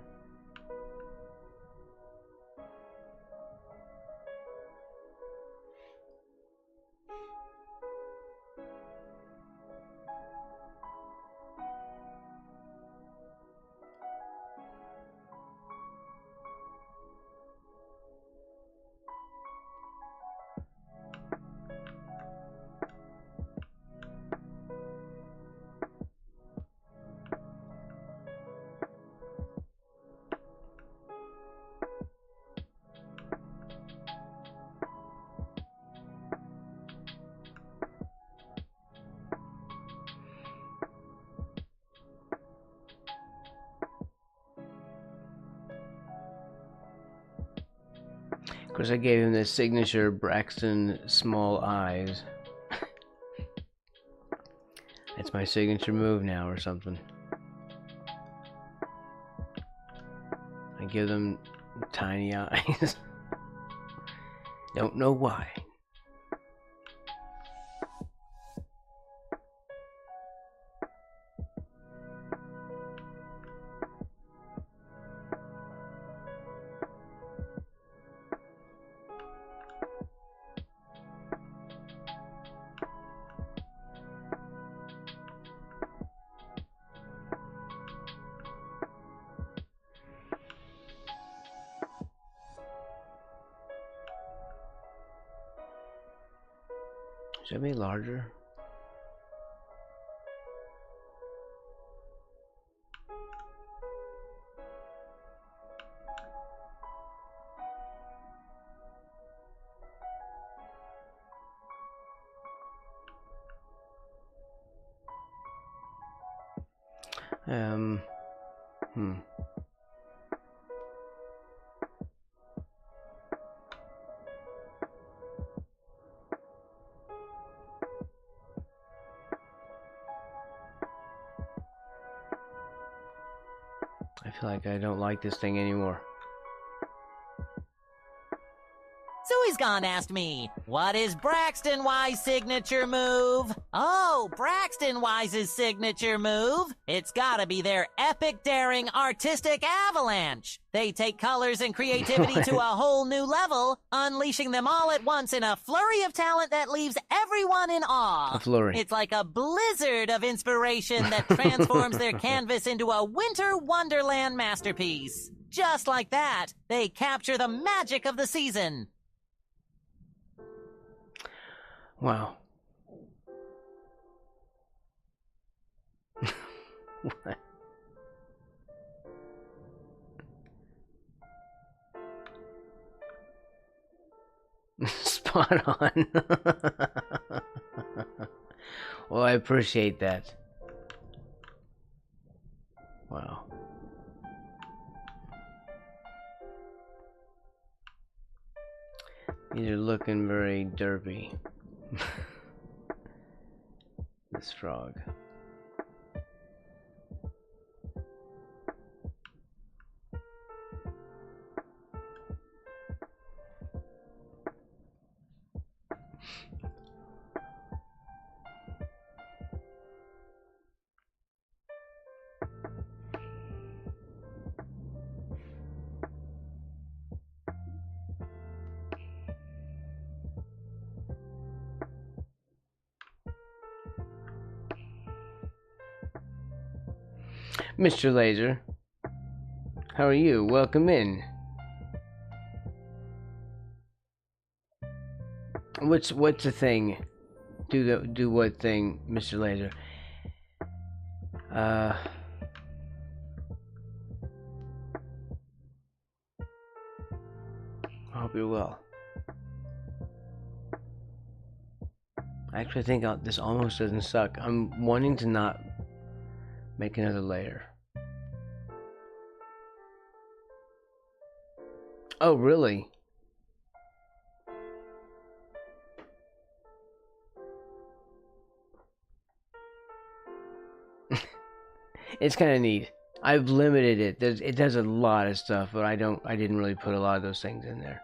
Of course, I gave him the signature Braxton small eyes. That's my signature move now or something. I give them tiny eyes. Don't know why. Should it be larger? I feel like I don't like this thing anymore. Zoe's gone asked me, what is Braxton Wise' signature move? Oh, Braxton Wise's signature move? It's gotta be their epic, daring, artistic avalanche. They take colors and creativity to a whole new level, unleashing them all at once in a flurry of talent that leaves everyone in awe. A flurry. It's like a blizzard of inspiration that transforms their canvas into a winter wonderland masterpiece. Just like that, they capture the magic of the season. Wow. What? Spot on. Well, I appreciate that. Wow. These are looking very derpy. This frog. Mr. Laser, how are you? Welcome in. What's the thing? Do what thing, Mr. Laser? I hope you're well. I actually think this almost doesn't suck. I'm wanting to not make another layer. Oh, really? It's kind of neat. I've limited it. It does a lot of stuff, but I didn't really put a lot of those things in there.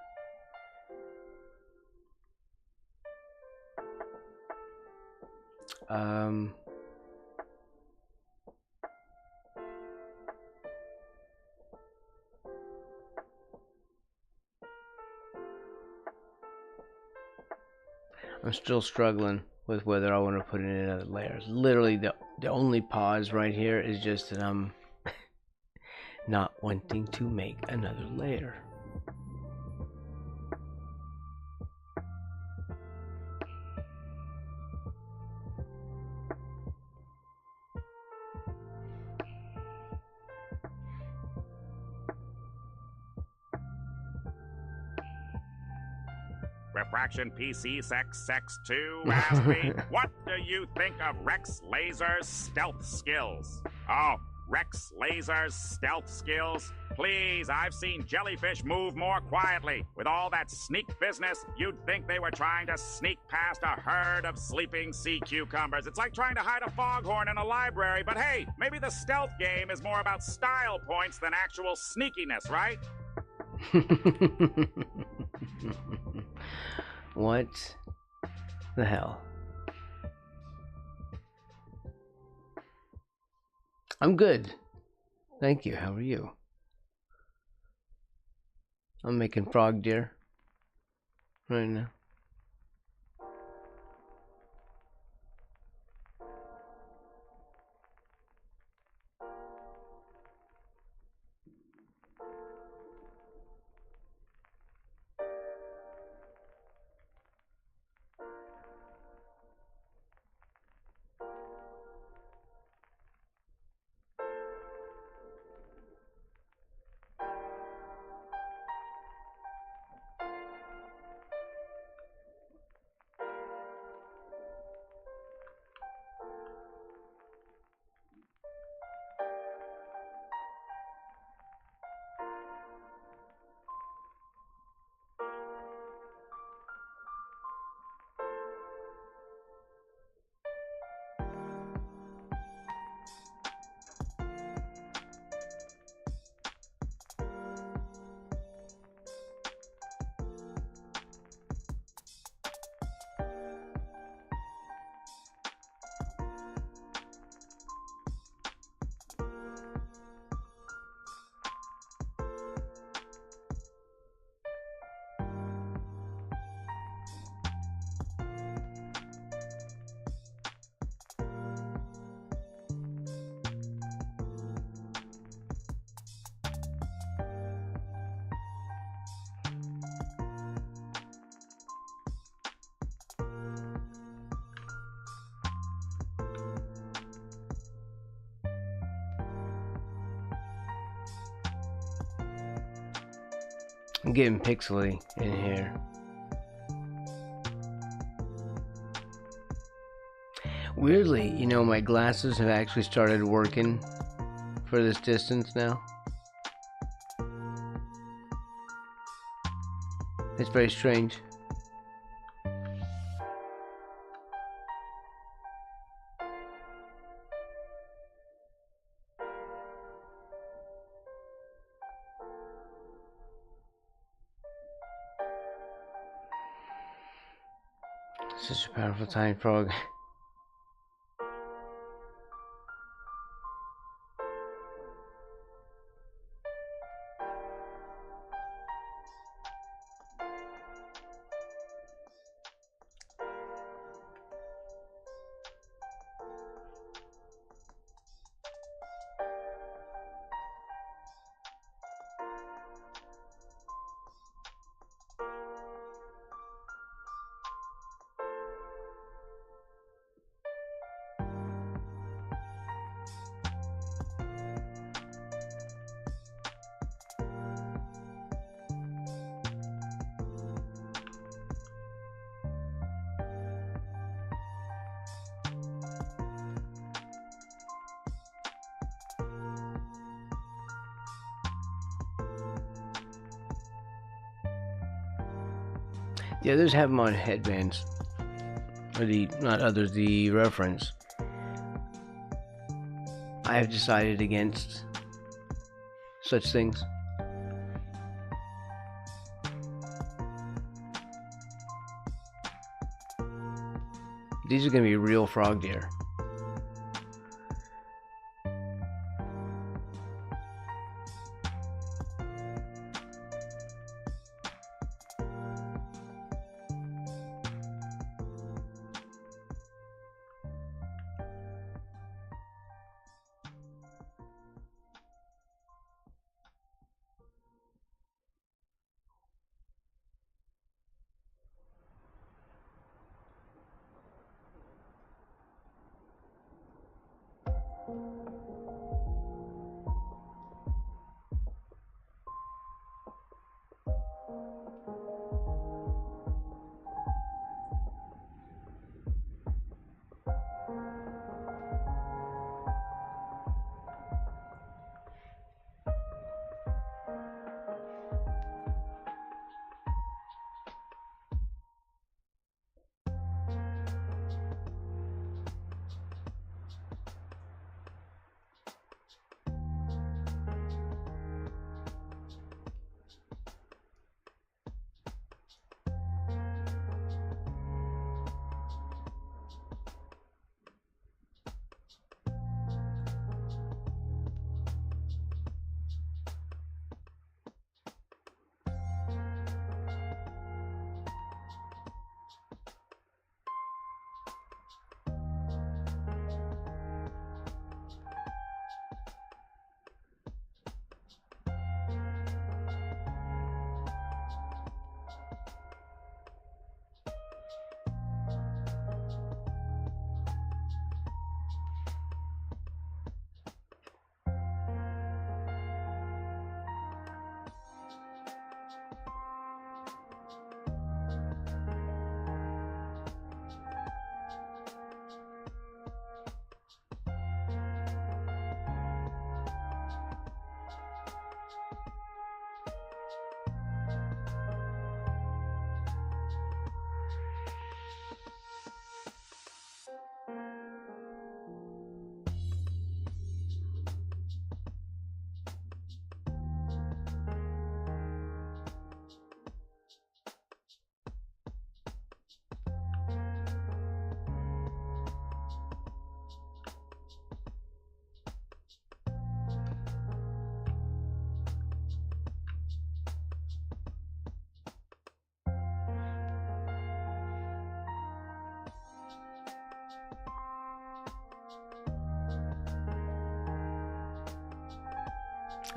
I'm still struggling with whether I want to put in another layer. Literally, the only pause right here is just that I'm not wanting to make another layer. Refraction PC Sex 2 asked me, what do you think of Rex Laser's stealth skills? Oh, Rex Laser's stealth skills? Please, I've seen jellyfish move more quietly. With all that sneak business, you'd think they were trying to sneak past a herd of sleeping sea cucumbers. It's like trying to hide a foghorn in a library, but hey, maybe the stealth game is more about style points than actual sneakiness, right? What the hell? I'm good. Thank you. How are you? I'm making frog deer right now. I'm getting pixely in here. Weirdly, you know, my glasses have actually started working for this distance now. It's very strange. Such a powerful tiny frog. The others have them on headbands. Or not others, the reference. I have decided against such things. These are going to be real frog deer.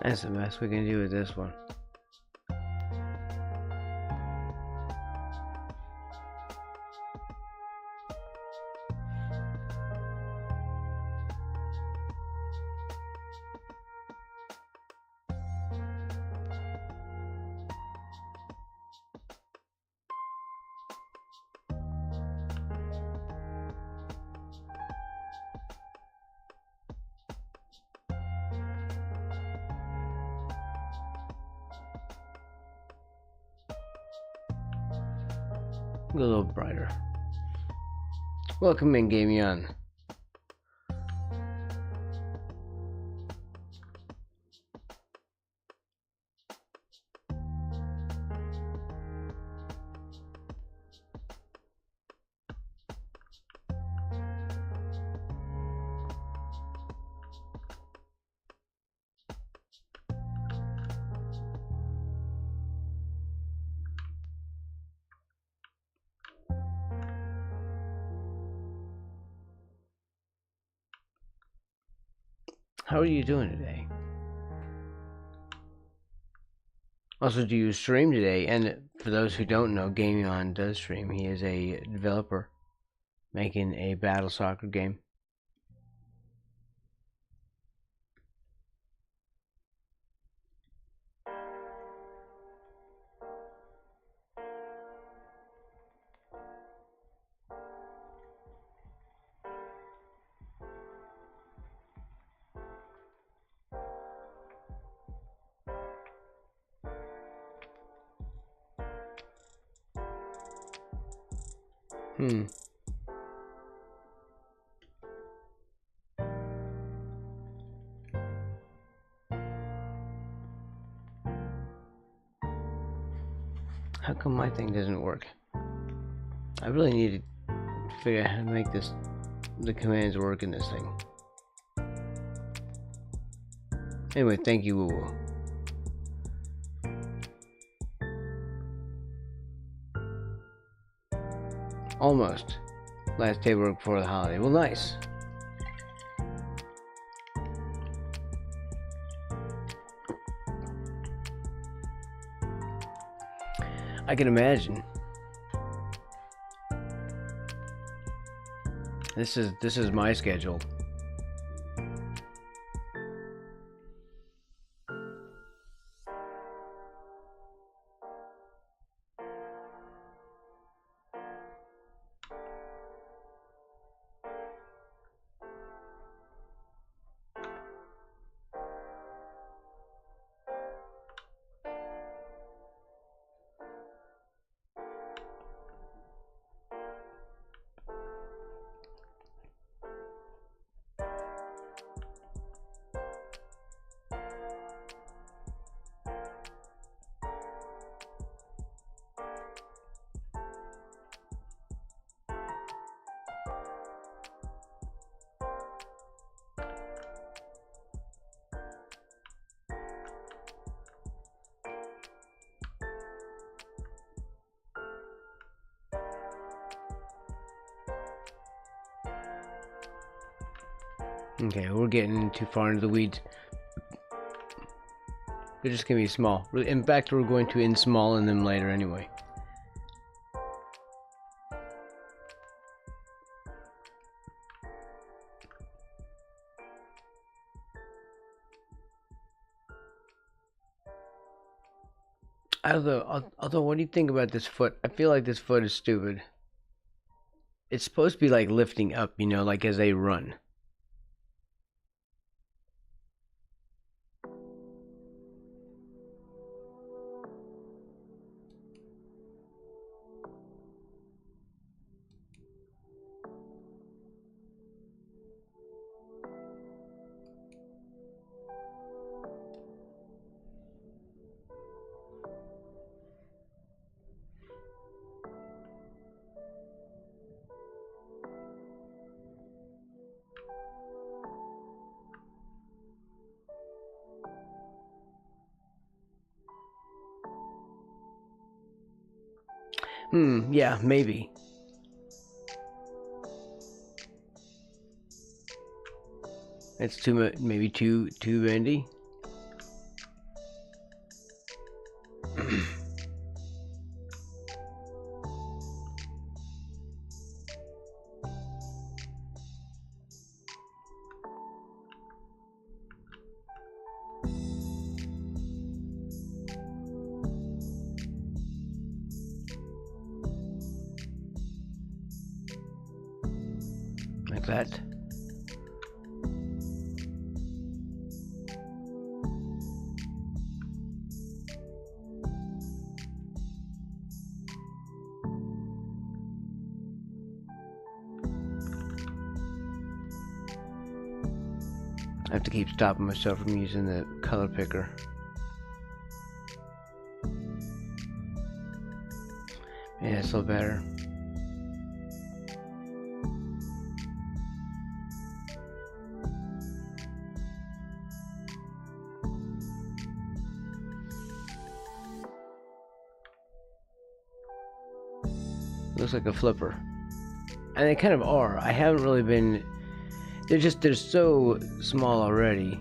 That's the best we can do with this one. Go a little brighter. Welcome in, Gamion. How are you doing today? Also, do you stream today? And for those who don't know, Gamion does stream. He is a developer making a battle soccer game. How come my thing doesn't work? I really need to figure out how to make the commands work in this thing. Anyway, thank you, Woo Woo. Almost. Last day work before the holiday. Well, nice. I can imagine. This is my schedule. Okay, we're getting too far into the weeds. They're just gonna be small. In fact, we're going to in-small in them later anyway. Although, what do you think about this foot? I feel like this foot is stupid. It's supposed to be like lifting up, you know, like as they run. Yeah, maybe. It's maybe too bendy. What's that? I have to keep stopping myself from using the color picker. Yeah, it's a little better. Looks like a flipper. And they kind of are. I haven't really been... They're so small already.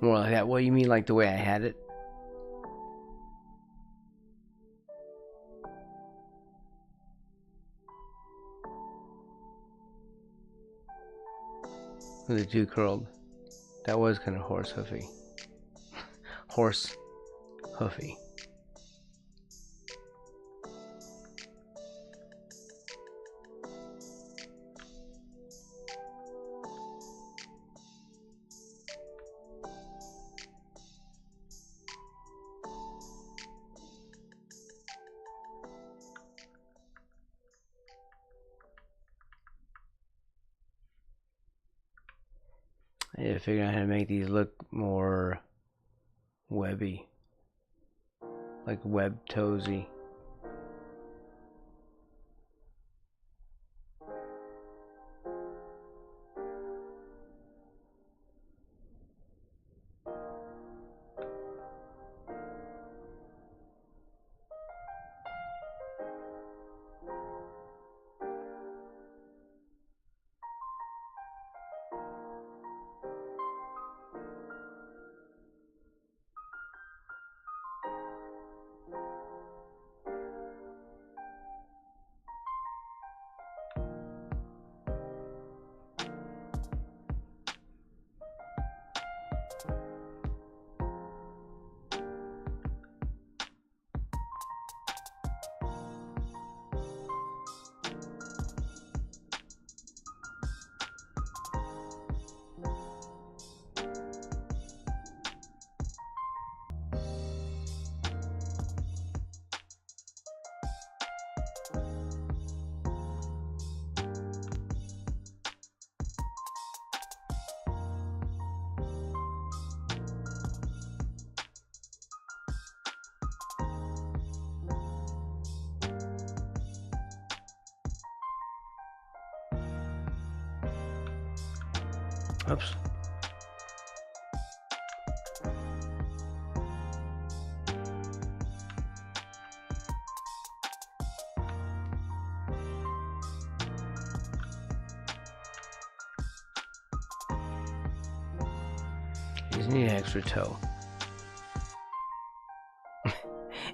More like that. What, you mean like the way I had it? With the two curled. That was kind of horse hoofy. Horse hoofy. I need to figure out how to make these look more webby. Like web toesy. Oops. Just need an extra toe.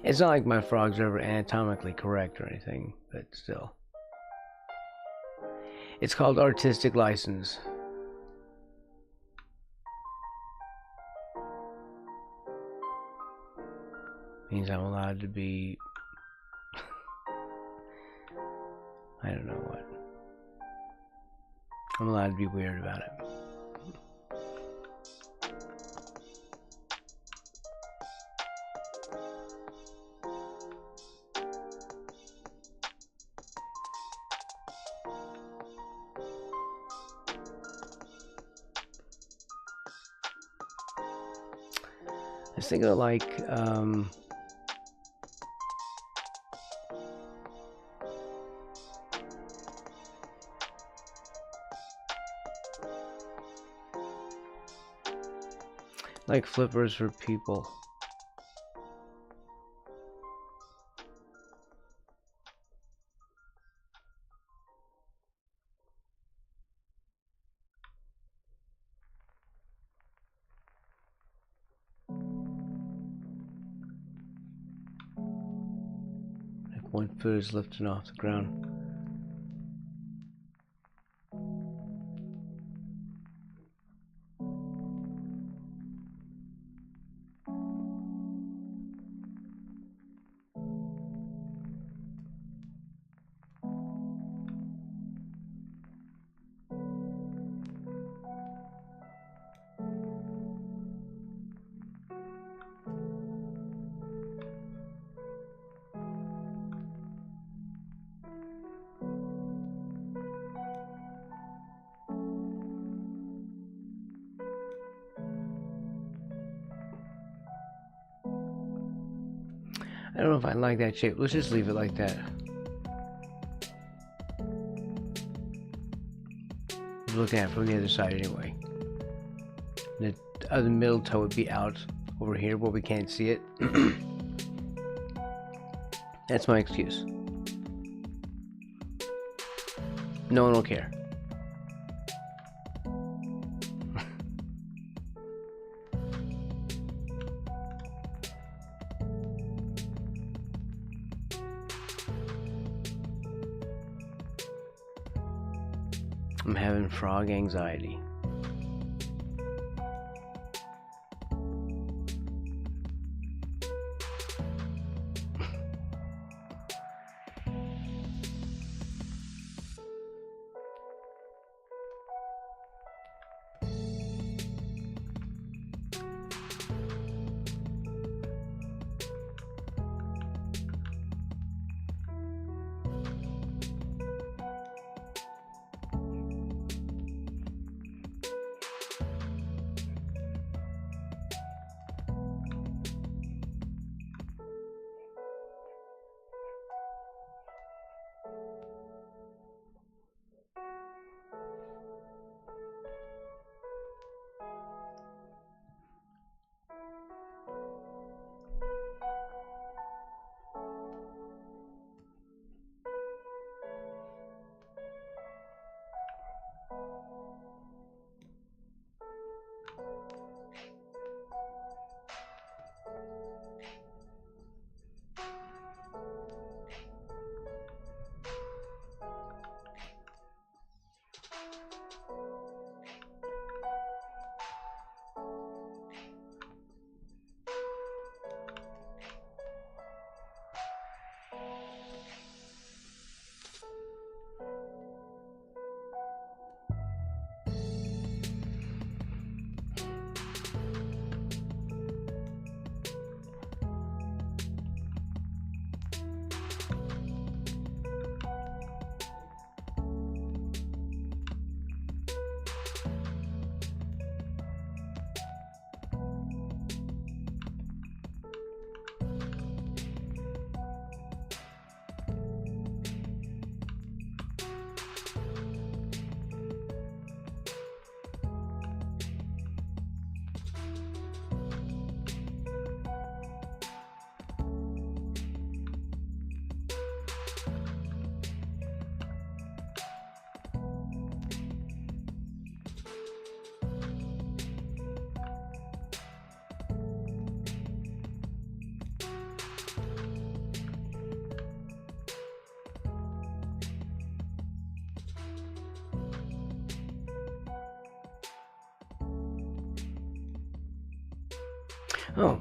It's not like my frogs are ever anatomically correct or anything, but still. It's called artistic license. Means I'm allowed to be... I don't know what. I'm allowed to be weird about it. I was thinking of like flippers for people. One foot is lifting off the ground. I don't know if I like that shape. Let's just leave it like that. I'm looking at it from the other side anyway. The other middle toe would be out over here where we can't see it. That's my excuse. No one will care. I'm having frog anxiety. Oh.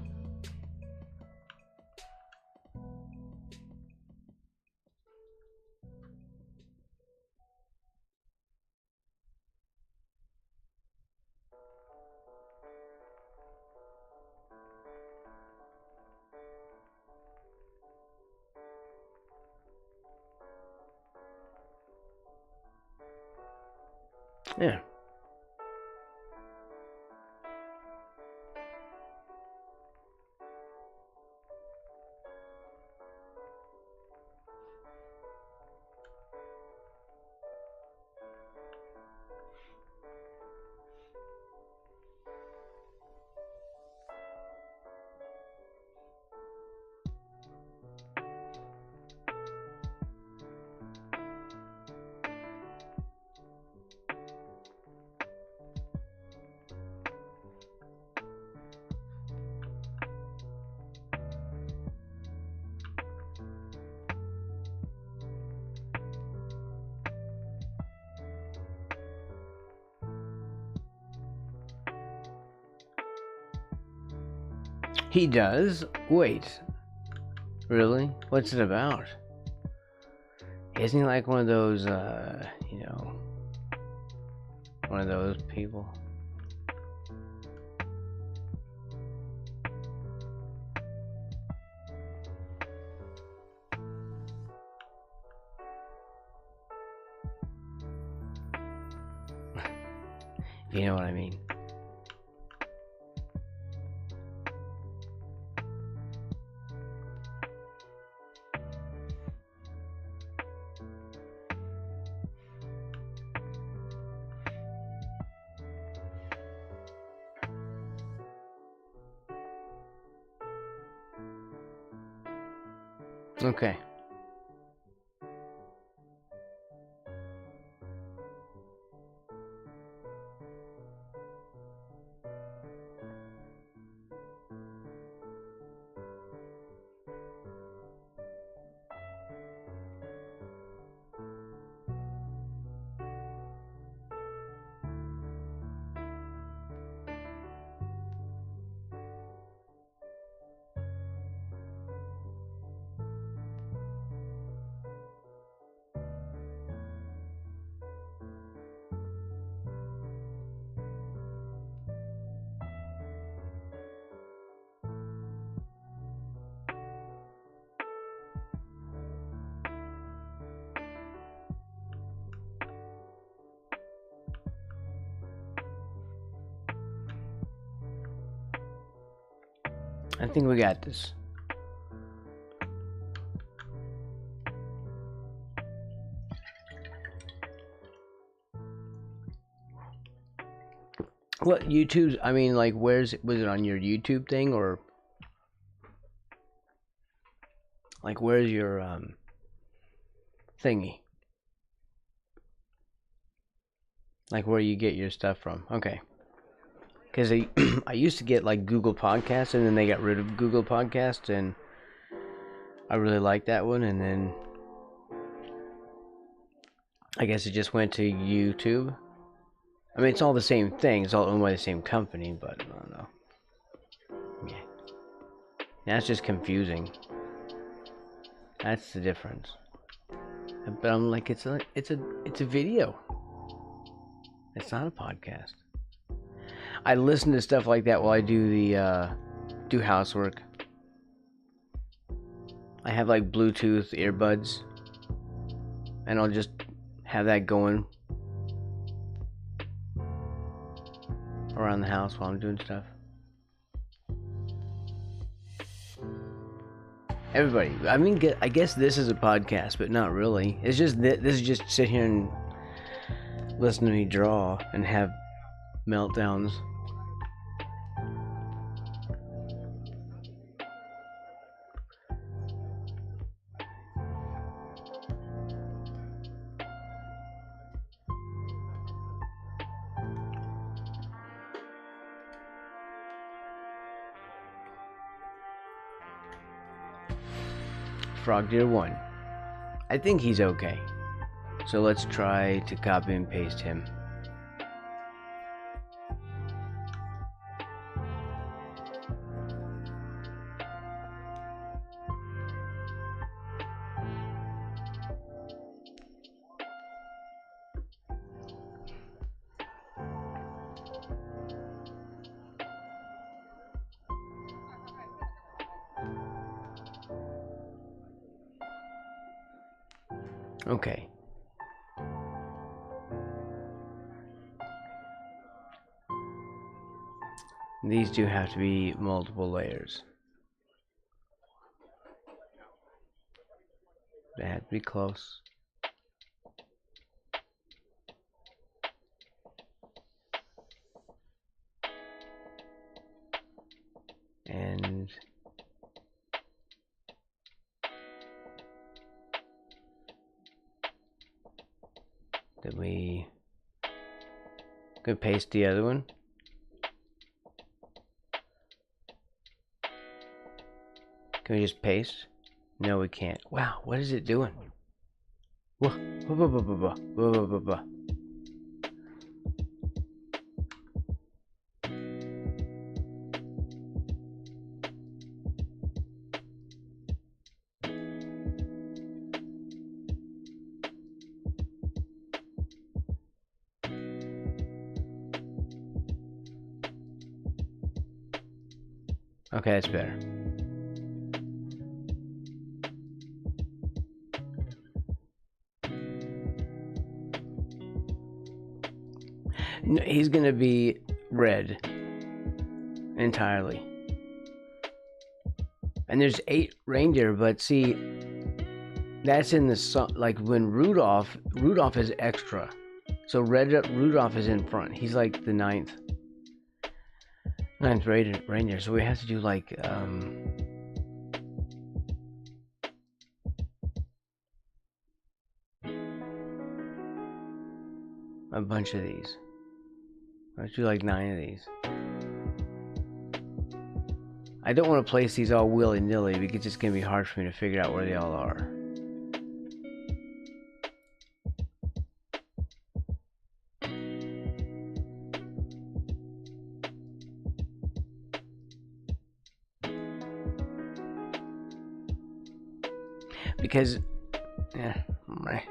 Yeah. He does? Wait. Really? What's it about? Isn't he like one of those, you know, one of those people? You know what I mean? Okay. I think we got this. What YouTube's? I mean, like, was it on your YouTube thing, or like, where's your thingy? Like, where you get your stuff from? Okay. Because I used to get like Google Podcasts, and then they got rid of Google Podcasts, and I really liked that one, and then I guess it just went to YouTube. I mean, it's all the same thing. It's all owned by the same company, but I don't know. Yeah, that's just confusing. That's the difference. But I'm like, it's a video. It's not a podcast. I listen to stuff like that while I do housework. I have like Bluetooth earbuds, and I'll just have that going around the house while I'm doing stuff. Everybody, I mean, I guess this is a podcast, but not really. It's just this is just sit here and listen to me draw and have meltdowns. Frog Deer 1. I think he's okay. So let's try to copy and paste him. Okay. These do have to be multiple layers. They have to be close. And then we can paste the other one. Can we just paste? No, we can't. Wow, what is it doing? Whoa, whoa, whoa, whoa, whoa, whoa, whoa, whoa, whoa. Okay, that's better. No, he's gonna be red entirely. And there's 8 reindeer, but see, that's in the sun. Like when Rudolph is extra. So Rudolph is in front. He's like the ninth reindeer. So we have to do like a bunch of these. Let's do like 9 of these. I don't want to place these all willy-nilly because it's going to be hard for me to figure out where they all are. Because, yeah, my.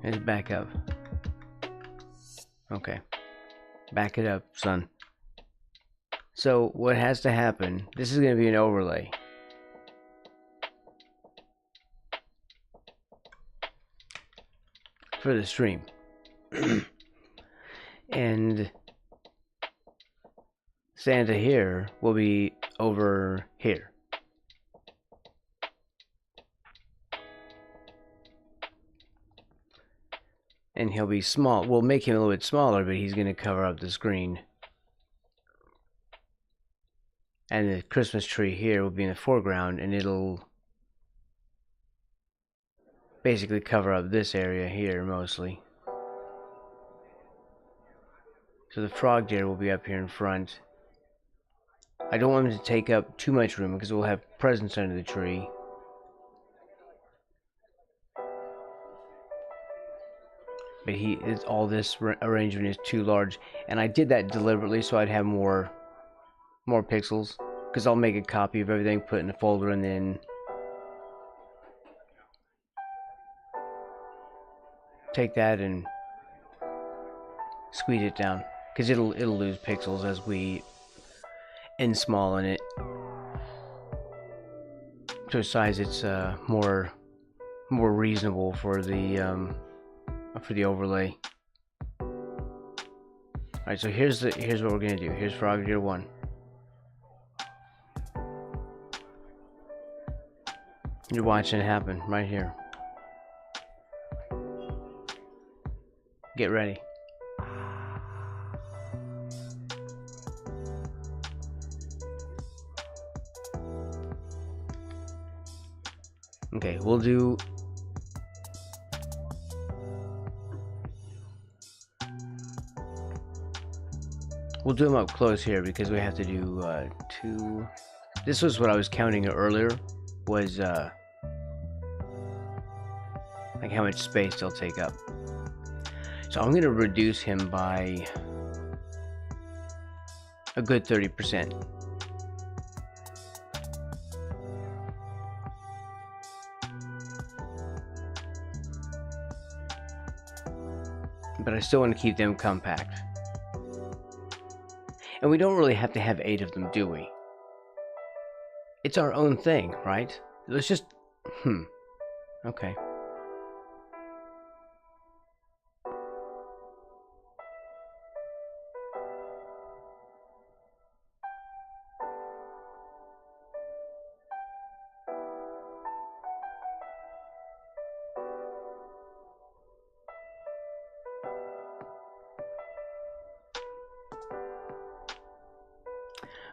Let's back up. Okay. Back it up, son. So what has to happen, this is going to be an overlay. For the stream. And Santa here will be over here. And he'll be small. We'll make him a little bit smaller, but he's going to cover up the screen. And the Christmas tree here will be in the foreground, and it'll basically cover up this area here mostly. So the frog deer will be up here in front. I don't want him to take up too much room because we'll have presents under the tree. But all this arrangement is too large, and I did that deliberately so I'd have more pixels, because I'll make a copy of everything, put it in a folder, and then take that and squeeze it down, because it'll lose pixels as we ensmallen it to a size it's more reasonable for the overlay. Alright, so here's what we're gonna do. Here's frog deer 1. You're watching it happen right here. Get ready. Okay, we'll do them up close here because we have to do 2. This was what I was counting earlier, was like how much space they'll take up. So I'm going to reduce him by a good 30%. But I still want to keep them compact. And we don't really have to have 8 of them, do we? It's our own thing, right? Let's just... Okay.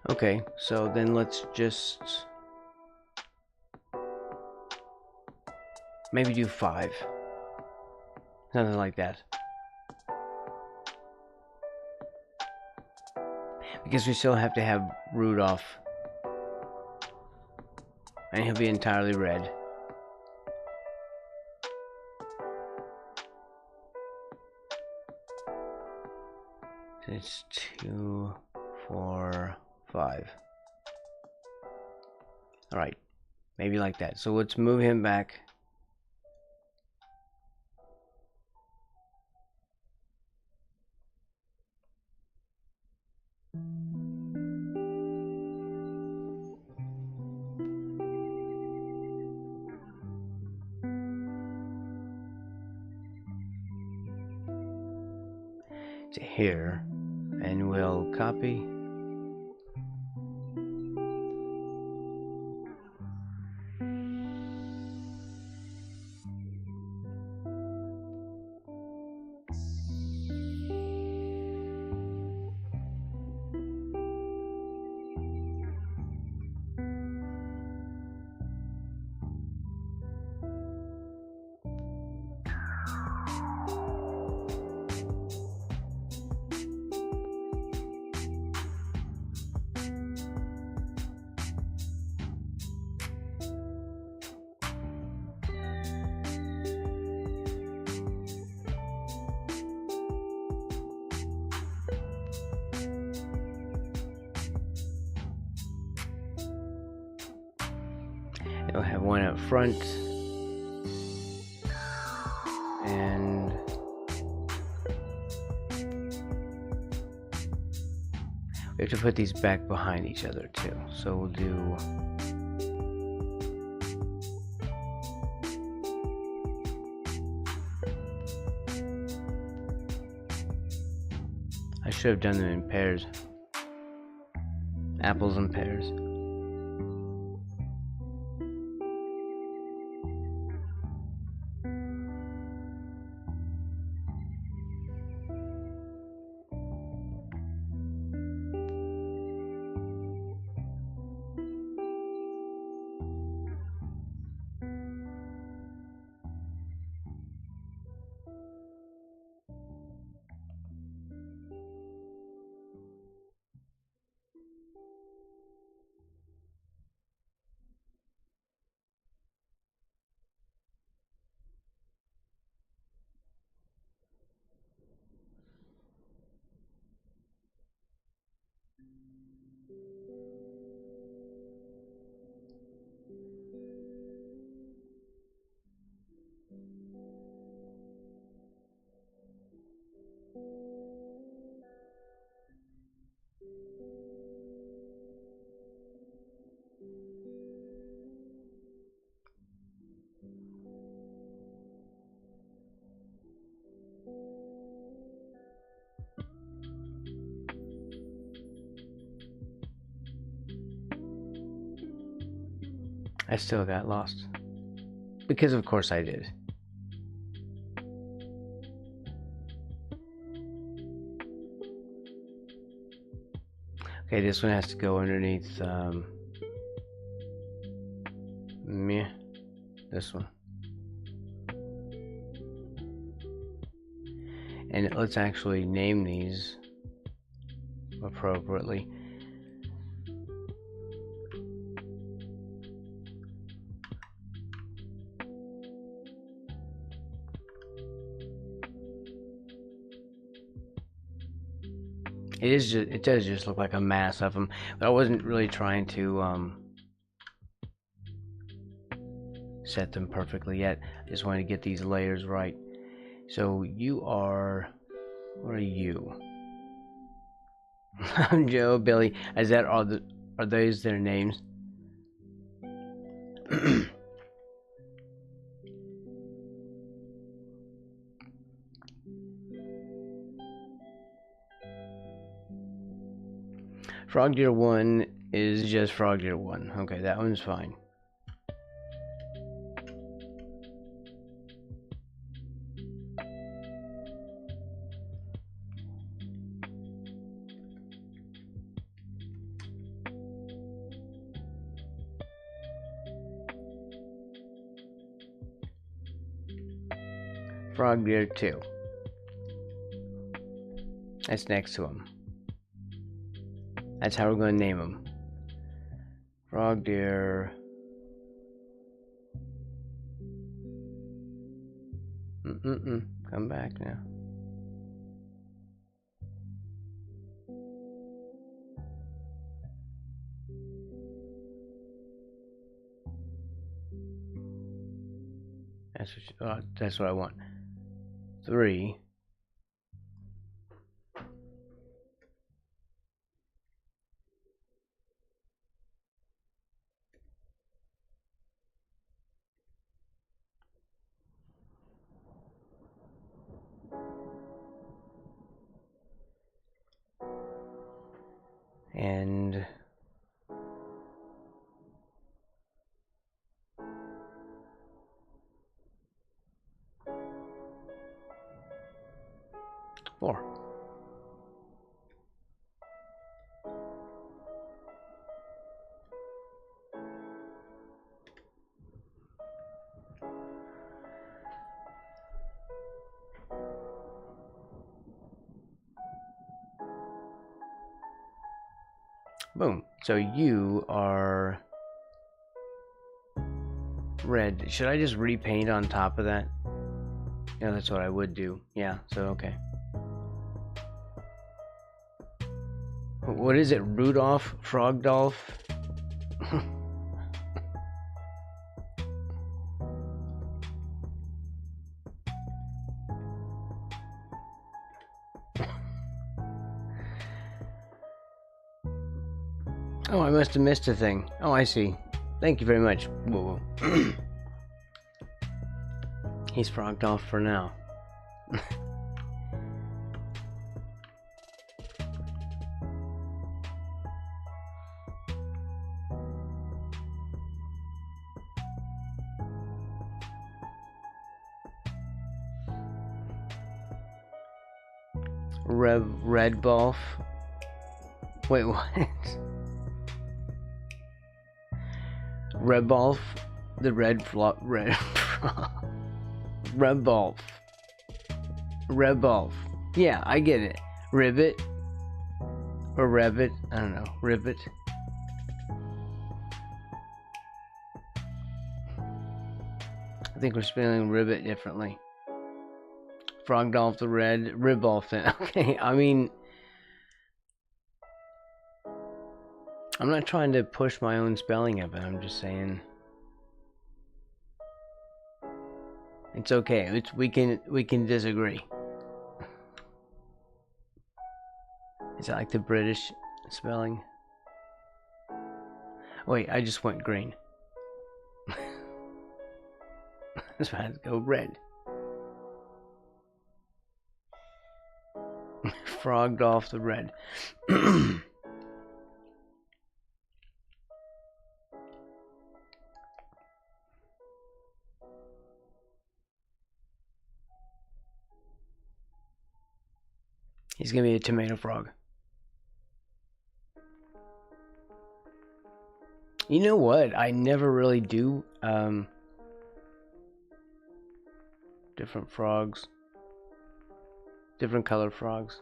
Okay, so then let's just maybe do 5. Something like that. Because we still have to have Rudolph. And he'll be entirely red. It's 2, 4, 5. Alright, maybe like that. So let's move him back. here, and we'll copy. We'll have one up front, and we have to put these back behind each other too. So we'll do I should have done them in pairs. Apples and pears. I still got lost. Because of course I did. Okay, this one has to go underneath this one. And let's actually name these appropriately. It does just look like a mass of them, but I wasn't really trying to set them perfectly yet. I just wanted to get these layers right. So you are, what are you? I'm Joe, Billy. Is that are those their names? Frog Deer 1 is just Frog Deer 1. Okay, that one's fine. Frog Deer 2. That's next to him. That's how we're going to name them. Frog Deer. Come back now. That's what I want. 3. And four. Boom. So you are red. Should I just repaint on top of that? Yeah, that's what I would do. Yeah, so okay. What is it? Rudolph? Frogdolph? Oh, I must have missed a thing. Oh, I see. Thank you very much. Whoa, whoa. He's frogged off for now. Redbolf. Wait, what? Redbolf, the red Redbolf. Yeah, I get it. Ribbit or Rebbit. I don't know. Ribbit. I think we're spelling ribbit differently. Frogdolph the red, Ribbolf then. Okay, I mean, I'm not trying to push my own spelling of it. I'm just saying it's okay. We can disagree. Is that like the British spelling? Wait, I just went green. That's why I had to go red. Frogged off the red. He's gonna be a tomato frog. You know what? I never really do different frogs. Different color frogs.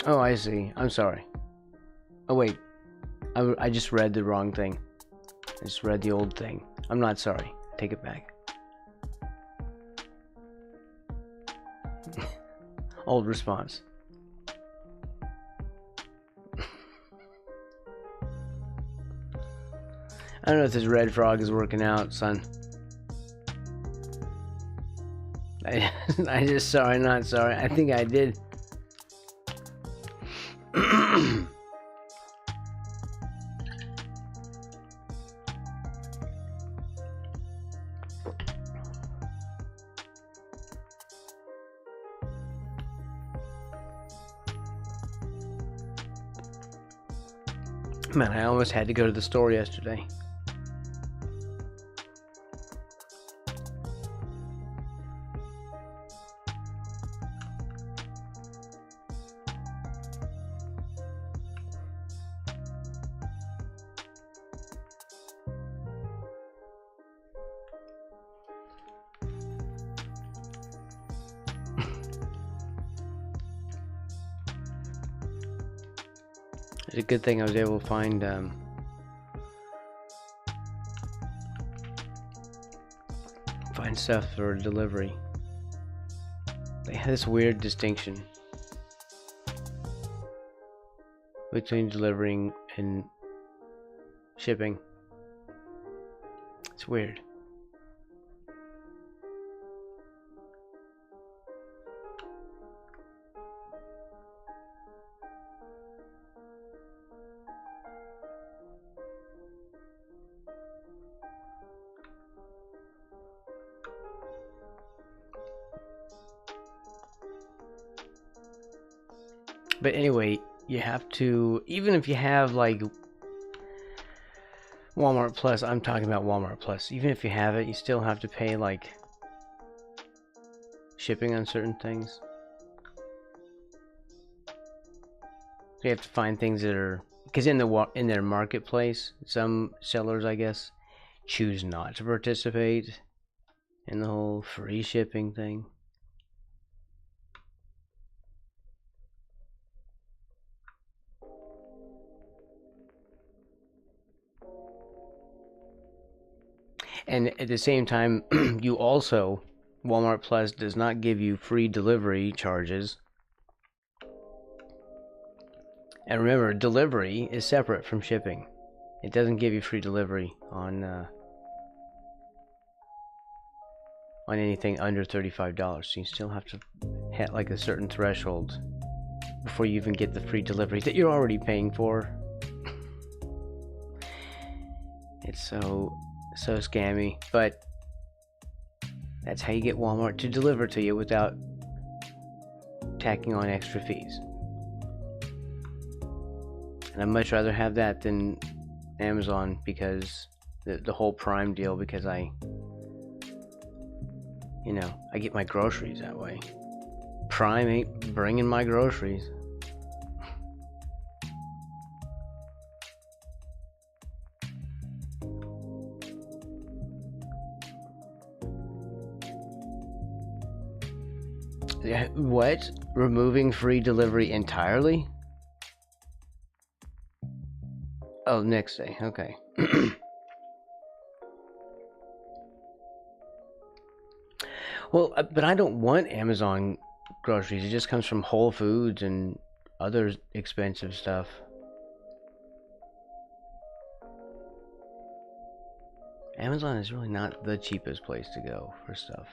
Oh, I see. I'm sorry. Oh, wait. I just read the wrong thing. I just read the old thing. I'm not sorry. Take it back. Old response. I don't know if this red frog is working out, son. I just sorry, not sorry. I think I did. Man, I almost had to go to the store yesterday. It's a good thing I was able to find stuff for delivery. They have this weird distinction between delivering and shipping. It's weird. But anyway, you have to, even if you have like Walmart Plus, I'm talking about Walmart Plus, even if you have it, you still have to pay like shipping on certain things. So you have to find things that are, because in their marketplace, some sellers, I guess, choose not to participate in the whole free shipping thing. And at the same time, you also, Walmart Plus does not give you free delivery charges. And remember, delivery is separate from shipping. It doesn't give you free delivery on anything under $35. So you still have to hit like a certain threshold before you even get the free delivery that you're already paying for. It's so scammy, but that's how you get Walmart to deliver to you without tacking on extra fees. And I'd much rather have that than Amazon, because the whole Prime deal, because I get my groceries that way. Prime ain't bringing my groceries. What? Removing free delivery entirely? Oh, next day. Okay. Well, but I don't want Amazon groceries. It just comes from Whole Foods and other expensive stuff. Amazon is really not the cheapest place to go for stuff.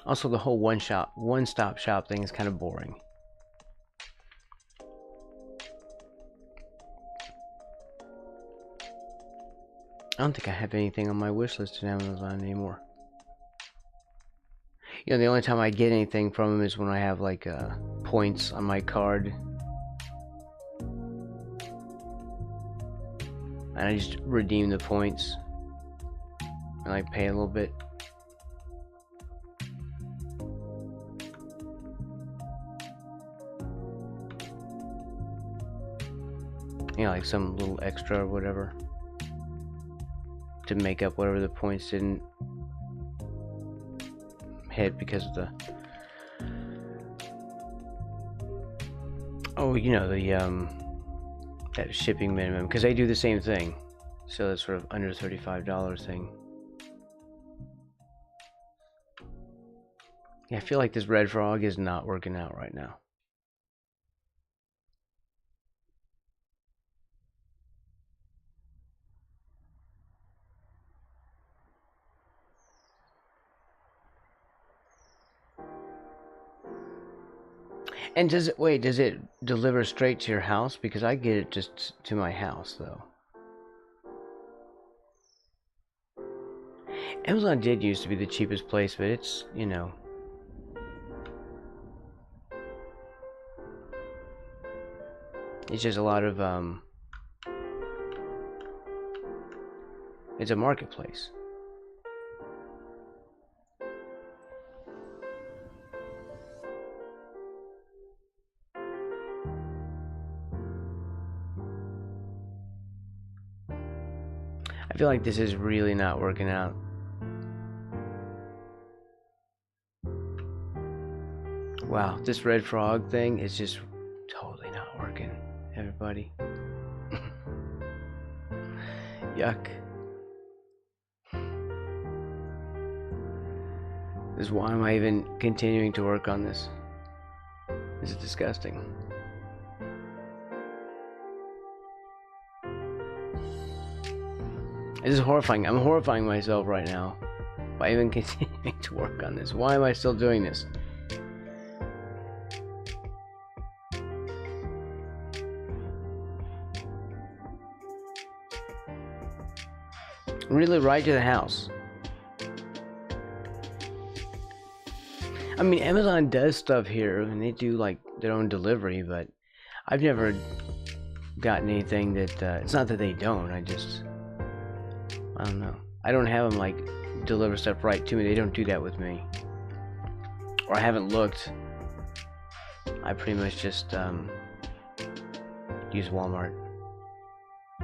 Also, the whole one-stop shop thing is kind of boring. I don't think I have anything on my wish list in Amazon anymore. You know, the only time I get anything from them is when I have like points on my card, and I just redeem the points and like pay a little bit. You know, like some little extra or whatever to make up whatever the points didn't hit because of the that shipping minimum, because they do the same thing. So that's sort of under $35 thing. Yeah, I feel like this red frog is not working out right now. And does it deliver straight to your house? Because I get it just to my house, though. Amazon did used to be the cheapest place, but it's, it's just a lot of, it's a marketplace. I feel like this is really not working out. Wow, this red frog thing is just totally not working, everybody. Yuck. is why am I even continuing to work on this? This is disgusting. This is horrifying. I'm horrifying myself right now by even continuing to work on this. Why am I still doing this? Really, right to the house. I mean, Amazon does stuff here, and they do like their own delivery, but I've never gotten anything that, it's not that they don't, I don't know. I don't have them like deliver stuff right to me. They don't do that with me. Or I haven't looked. I pretty much just use Walmart,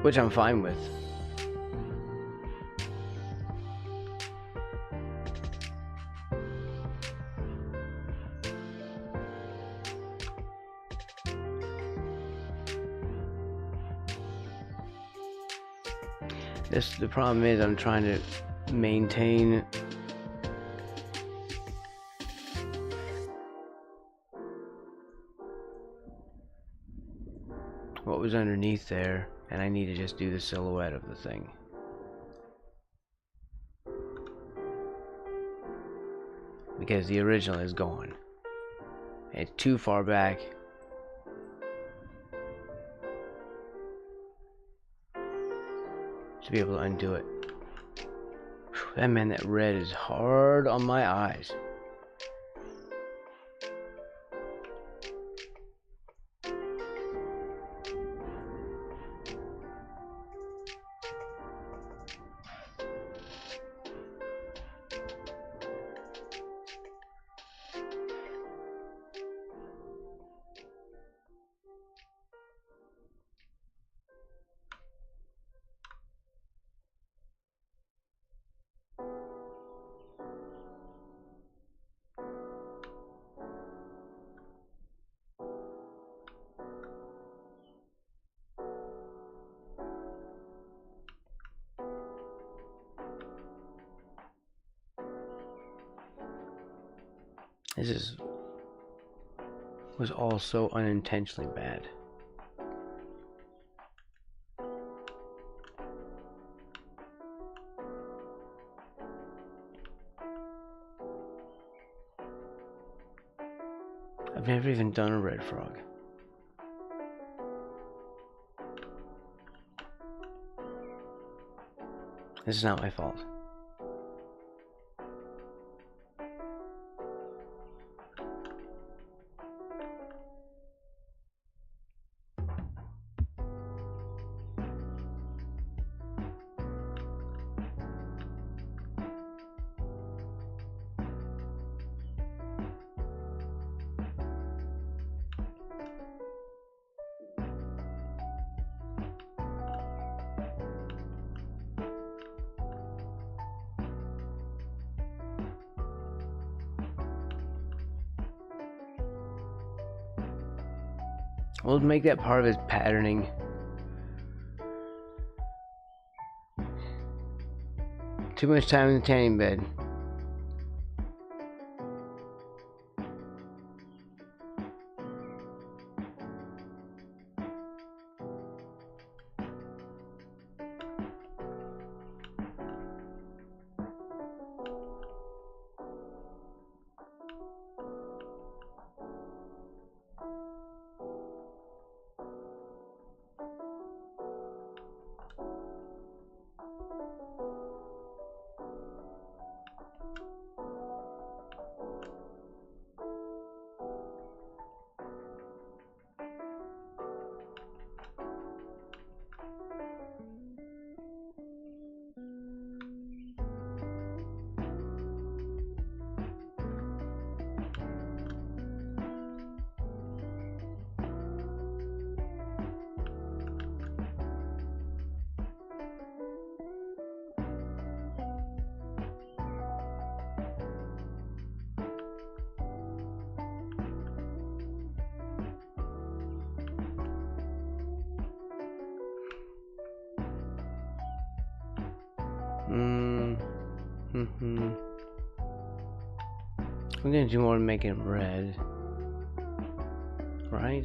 which I'm fine with. The problem is I'm trying to maintain what was underneath there, and I need to just do the silhouette of the thing. Because the original is gone. It's too far back. To be able to undo it. Whew, that red is hard on my eyes. This was all so unintentionally bad. I've never even done a red frog. This is not my fault. We'll make that part of his patterning. Too much time in the tanning bed. We're gonna do more to make him red. Right?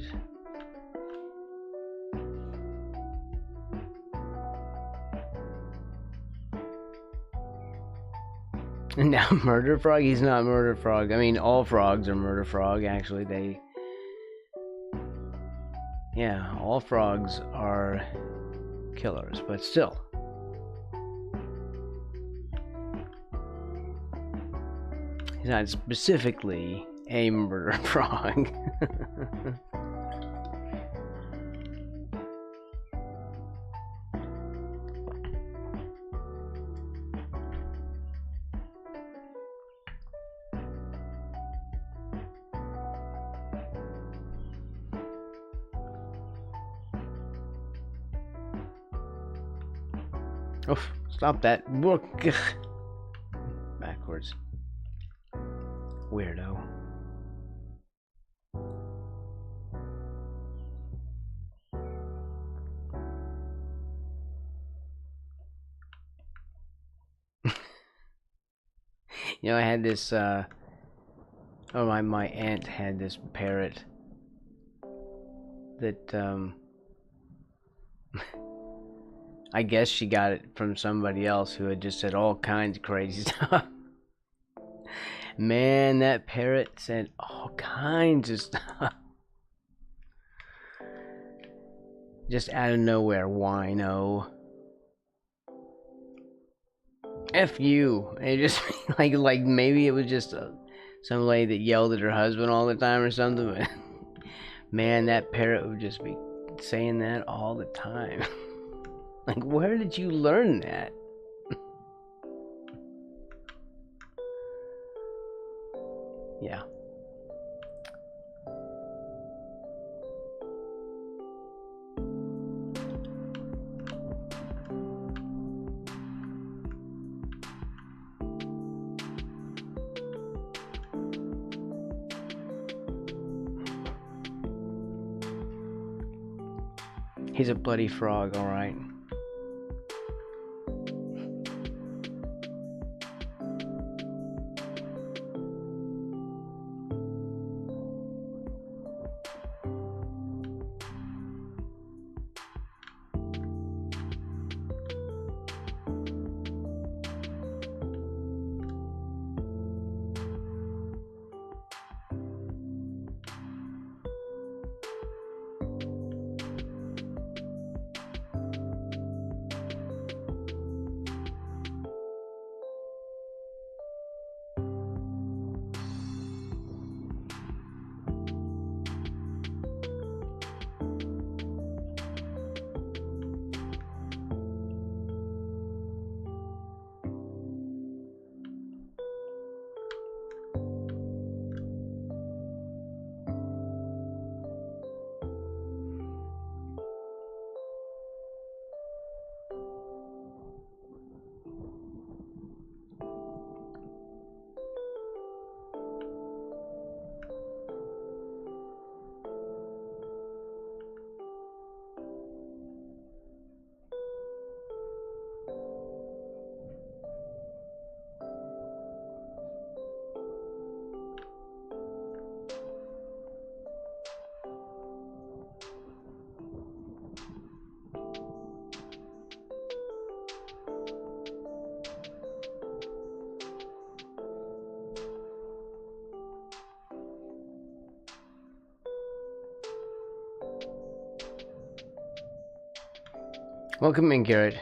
And now Murder Frog? He's not Murder Frog. I mean, all frogs are Murder Frog, actually. Yeah, all frogs are killers, but still. He's not specifically a murder frog. Oh, stop that. Backwards. Weirdo. You know, I had this, my aunt had this parrot that, I guess she got it from somebody else who had just said all kinds of crazy stuff. Man, that parrot said all kinds of stuff. Just out of nowhere, wino. F you. And it just like maybe it was just some lady that yelled at her husband all the time or something. But man, that parrot would just be saying that all the time. Like, where did you learn that? Yeah. He's a bloody frog, alright. Welcome in, Garrett.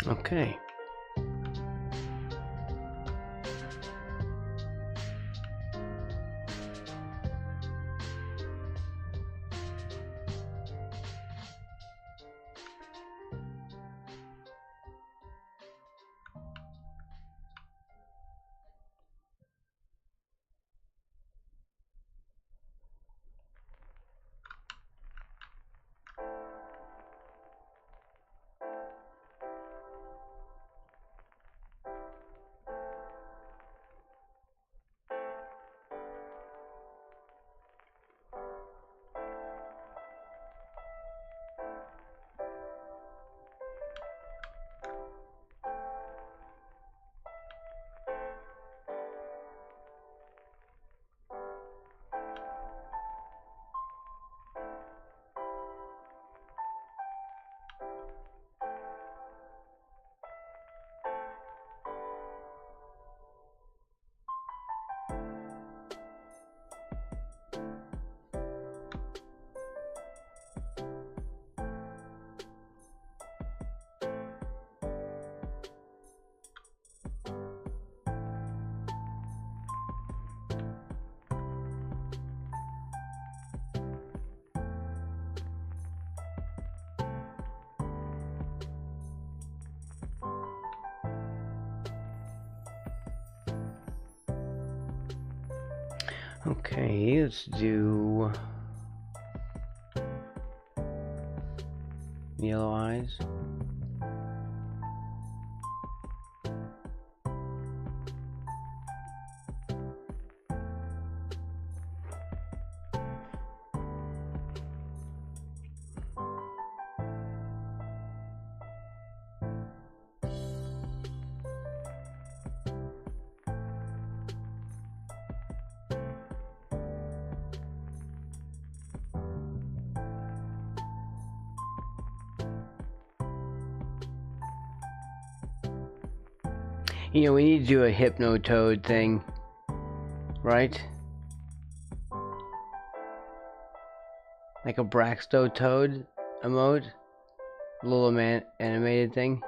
Okay. Okay, let's do yellow eyes. You know, we need to do a hypnotoad thing, right? Like a Braxtotoad emote, a little animated thing.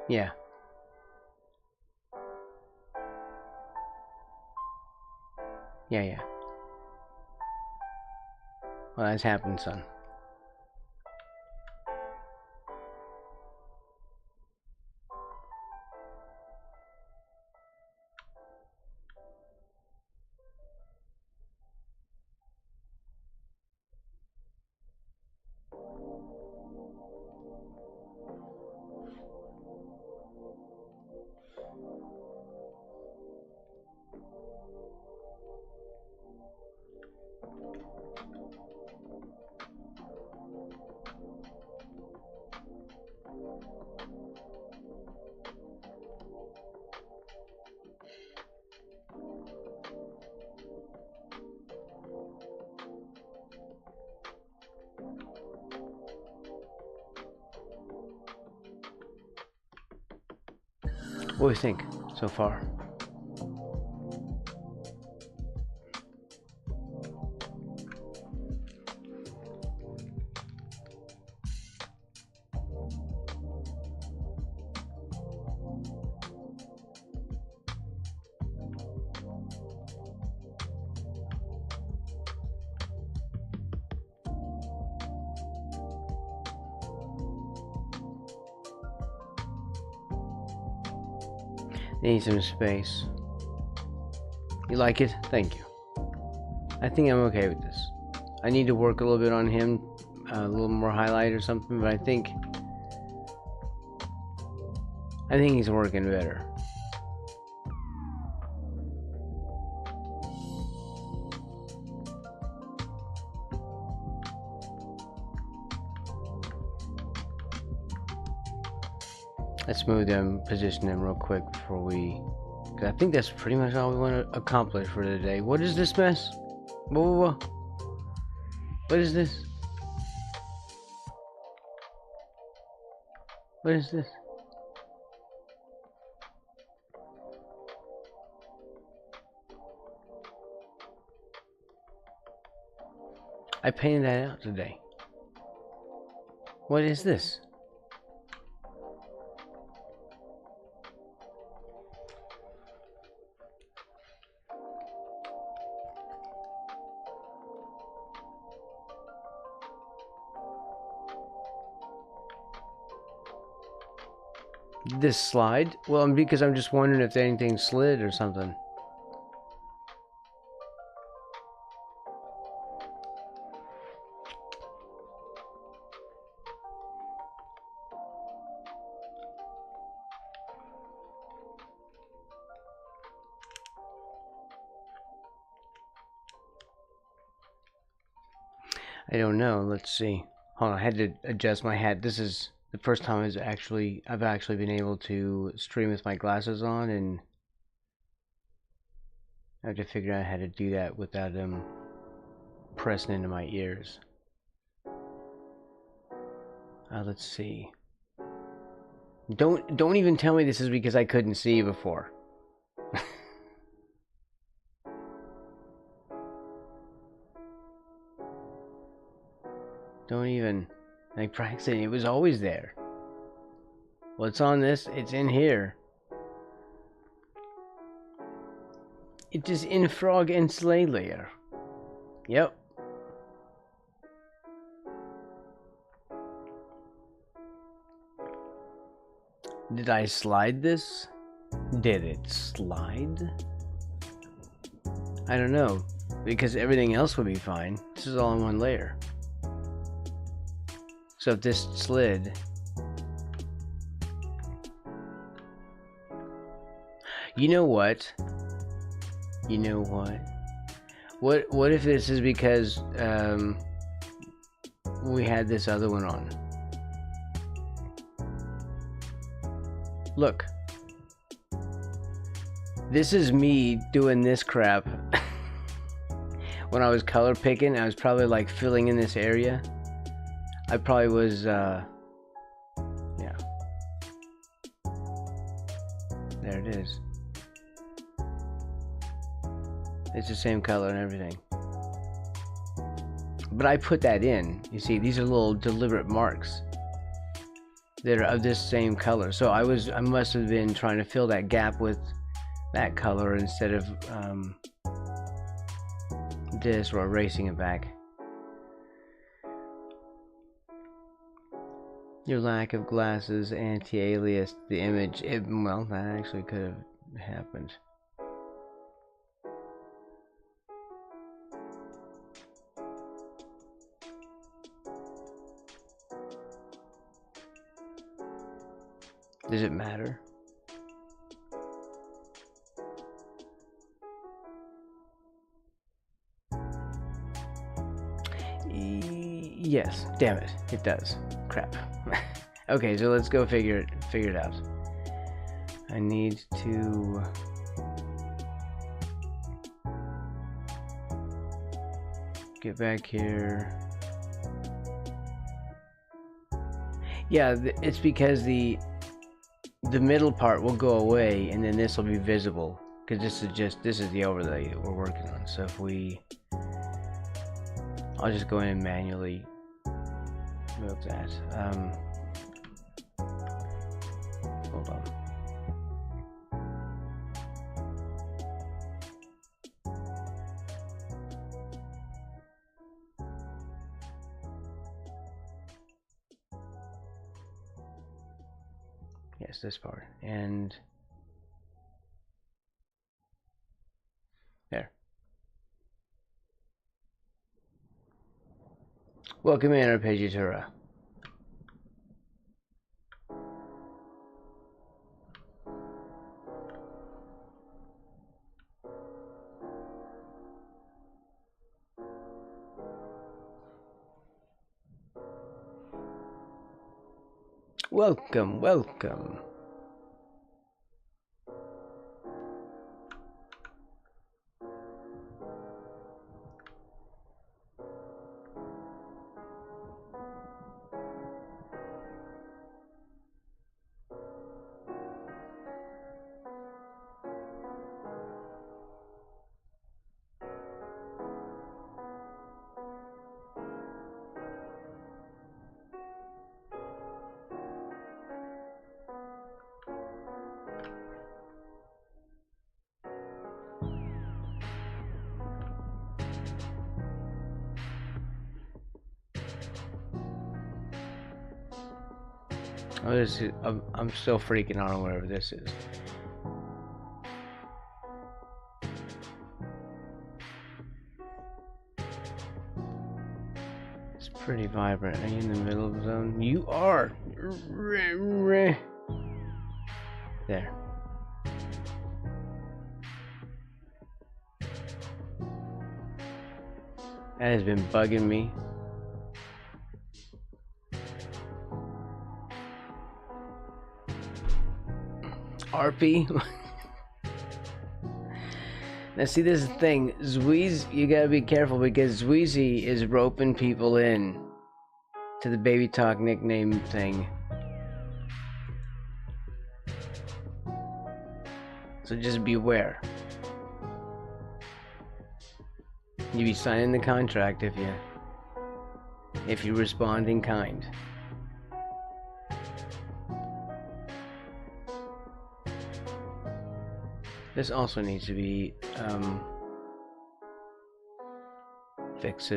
Yeah. Yeah. Well, that's happened, son. What do you think so far? Need some space. You like it? Thank you. I think I'm okay with this. I need to work a little bit on him, a little more highlight or something, but I think he's working better. Let's move them, position them real quick before we... Cause I think that's pretty much all we want to accomplish for today. What is this mess? Whoa. What is this? What is this? I painted that out today. What is this? This slide? Well, because I'm just wondering if anything slid or something. I don't know. Let's see. Hold on, I had to adjust my hat. This is the first time I've actually been able to stream with my glasses on, and I have to figure out how to do that without them pressing into my ears. Let's see. Don't even tell me this is because I couldn't see before. Don't even, like, Braxton, it was always there. Well, it's on this, it's in here. It is in frog and sleigh layer. Yep. Did I slide this? Did it slide? I don't know, because everything else would be fine. This is all in one layer. So if this slid, you know what? You know what? What if this is because we had this other one on? Look. This is me doing this crap. When I was color picking, I was probably like filling in this area. I probably was, yeah. There it is. It's the same color and everything. But I put that in. You see, these are little deliberate marks that are of this same color. So I must have been trying to fill that gap with that color instead of this, or erasing it back. Your lack of glasses anti-aliased the image. Well, that actually could have happened. Does it matter? Yes, damn it, it does. Crap. Okay, so let's go figure it out. I need to get back here. Yeah, it's because the middle part will go away, and then this will be visible, because this is the overlay that we're working on. So if I'll just go in and manually move that. Hold on. Yes, this part. And there. Welcome in, Arpeggiatura. Welcome, welcome. Oh, this is, I'm still freaking out on whatever this is. It's pretty vibrant. Are you in the middle of the zone? You are! There. That has been bugging me. RP. Now see, this is the thing. Zweez, you gotta be careful because Zweezy is roping people in to the Baby Talk nickname thing. So just beware. You be signing the contract if you respond in kind. This also needs to be fixed.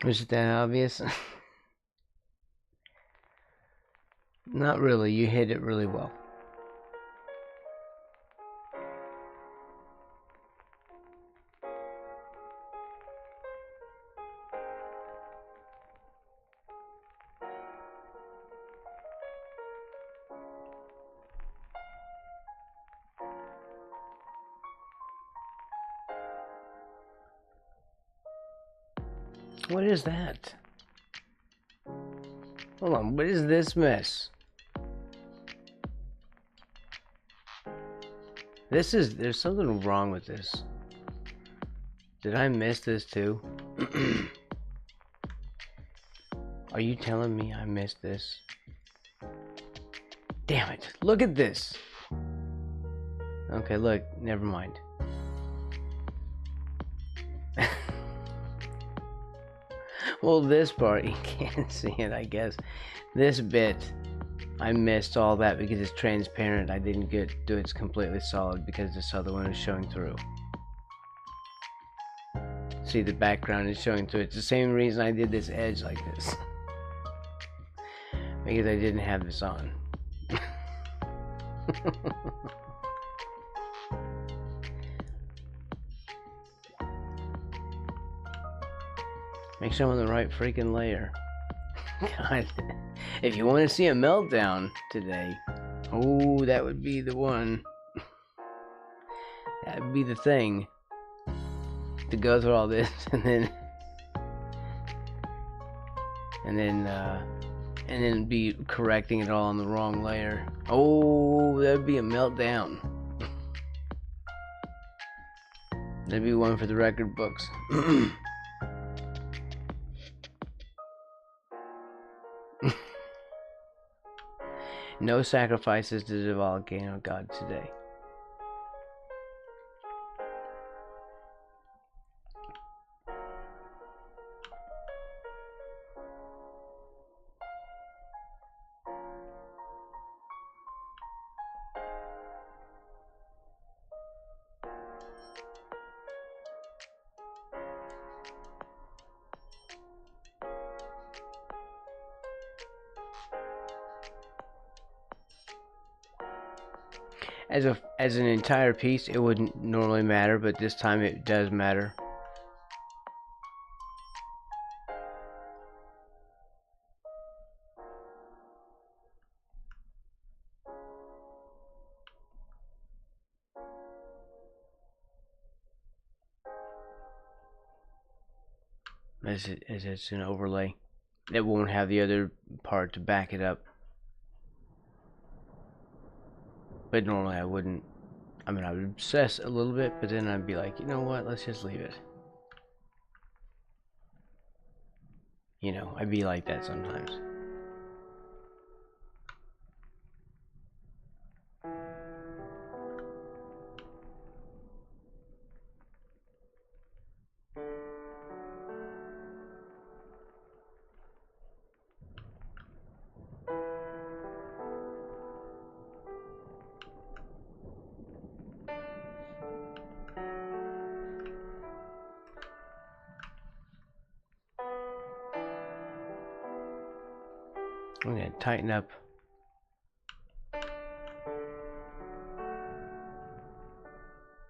Was it that obvious? Not really. You hit it really well. What is that? Hold on, what is this mess? There's something wrong with this. Did I miss this too? Are you telling me I missed this? Damn it, look at this! Okay, look, never mind. Well, this part, you can't see it, I guess. This bit, I missed all that because it's transparent. I didn't do it completely solid because this other one is showing through. See, the background is showing through. It's the same reason I did this edge like this. Because I didn't have this on. Make sure I'm on the right freaking layer. God, if you want to see a meltdown today, oh, that would be the one. That would be the thing. To go through all this and then be correcting it all on the wrong layer. Oh, that'd be a meltdown. That'd be one for the record books. No sacrifices to the volcano god today. As an entire piece, it wouldn't normally matter, but this time it does matter. as it's an overlay. It won't have the other part to back it up. But normally I wouldn't. I mean, I would obsess a little bit, but then I'd be like, you know what, let's just leave it. You know, I'd be like that sometimes. I'm going to tighten up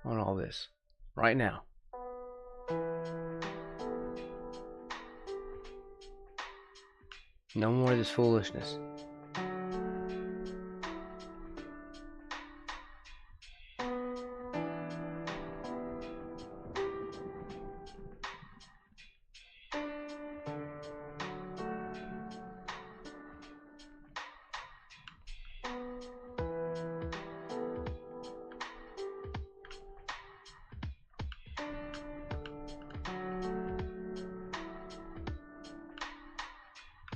on all this right now. No more of this foolishness.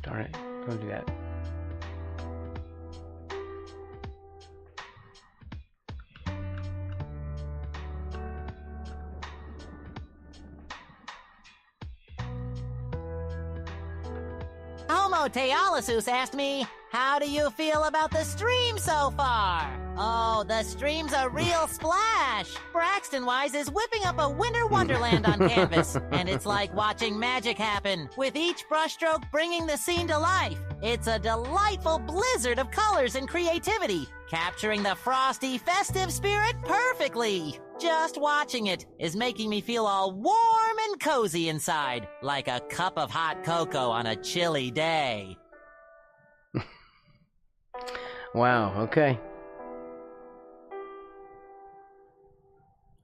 Darn it, don't do that. Homo Teolasus asked me, how do you feel about the stream so far? Oh, the stream's a real splash! Braxton Wise is whipping up a winter wonderland on canvas, and it's like watching magic happen, with each brushstroke bringing the scene to life. It's a delightful blizzard of colors and creativity, capturing the frosty, festive spirit perfectly. Just watching it is making me feel all warm and cozy inside, like a cup of hot cocoa on a chilly day. Wow, okay.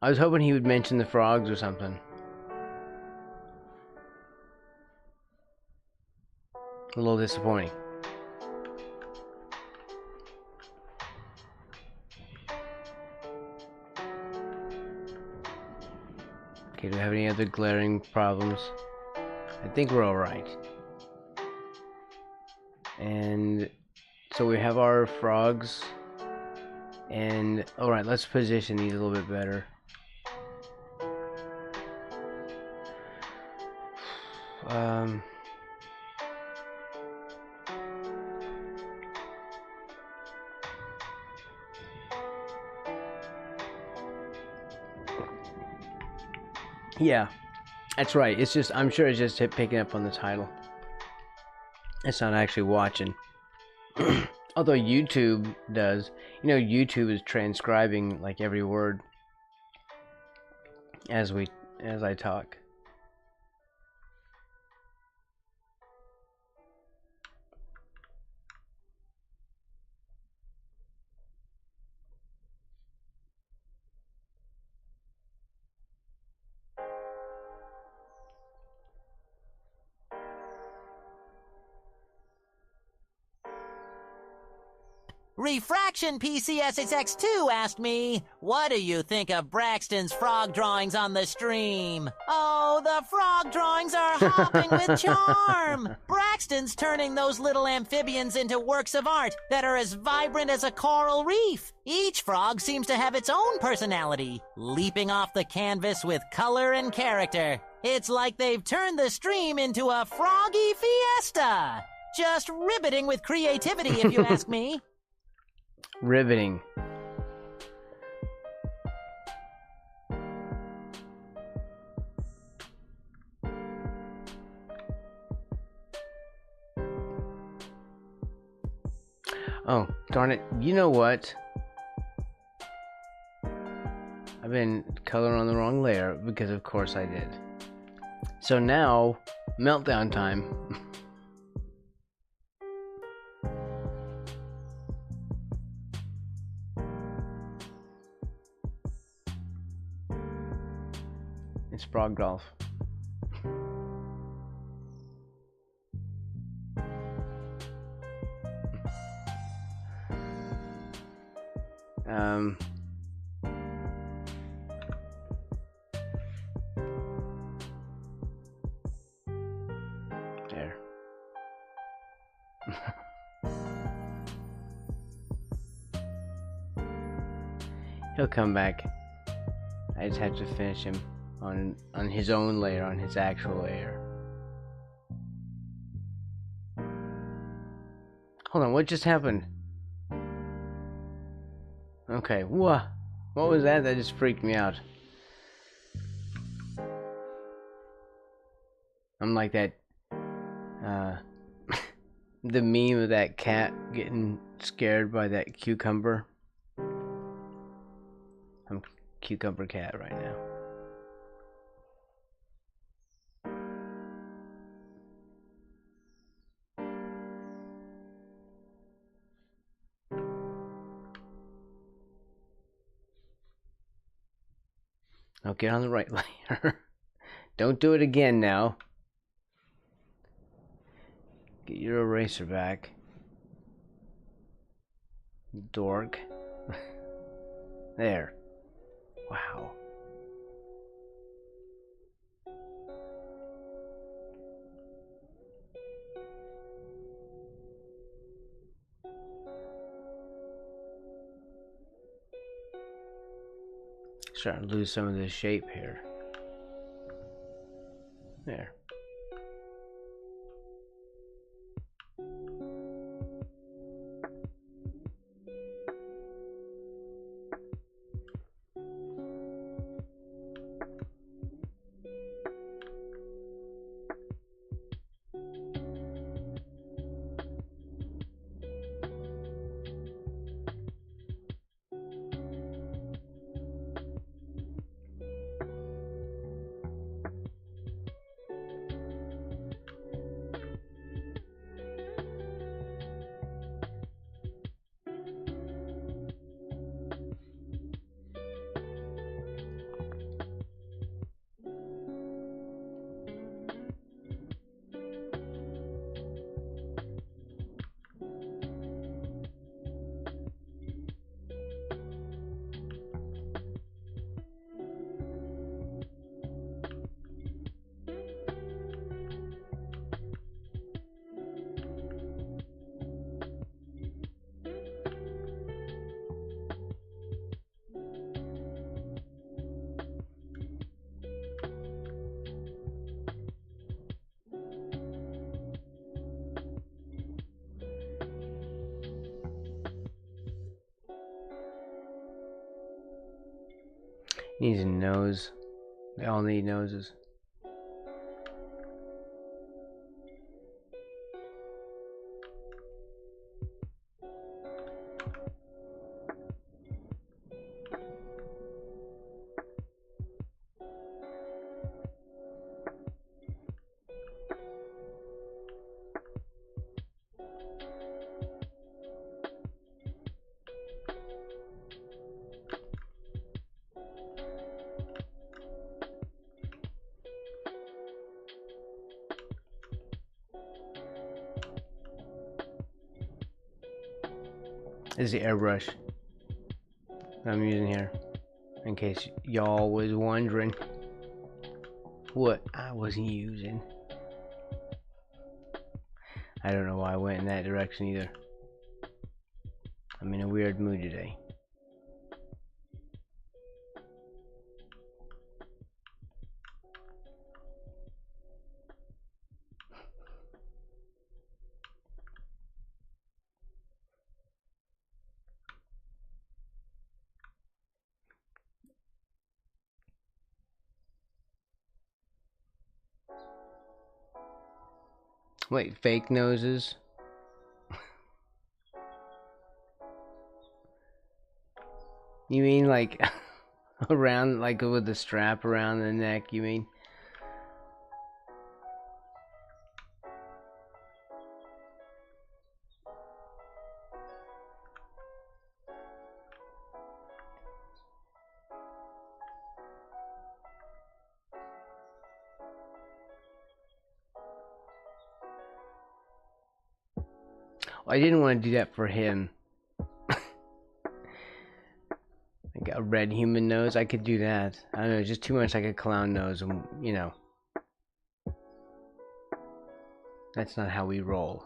I was hoping he would mention the frogs or something. A little disappointing. Okay, do we have any other glaring problems? I think we're alright. And so we have our frogs. And alright, let's position these a little bit better. Yeah, that's right. It's just, I'm sure it's just picking up on the title. It's not actually watching. Although YouTube does. You know, YouTube is transcribing like every word as I talk. Refraction PCSXX2 asked me, what do you think of Braxton's frog drawings on the stream? Oh, the frog drawings are hopping with charm! Braxton's turning those little amphibians into works of art that are as vibrant as a coral reef. Each frog seems to have its own personality, leaping off the canvas with color and character. It's like they've turned the stream into a froggy fiesta. Just riveting with creativity, if you ask me. Riveting. Oh, darn it. You know what? I've been coloring on the wrong layer because of course I did. So now, meltdown time. It's frog golf. There. He'll come back. I just have to finish him on his own layer, on his actual layer. Hold on, what just happened? Okay, what was that? That just freaked me out. I'm like that, the meme of that cat getting scared by that cucumber. I'm cucumber cat right now. Now get on the right layer. Don't do it again now. Get your eraser back. Dork. There. Wow. Starting to lose some of the shape here. There. Needs a nose. They all need noses. This is the airbrush I'm using here, in case y'all was wondering what I was using. I don't know why I went in that direction either. I'm in a weird mood today. Wait, fake noses? You mean like around, like with the strap around the neck, you mean? I didn't want to do that for him. a red human nose. I could do that. I don't know, just too much like a clown nose, and you know, that's not how we roll.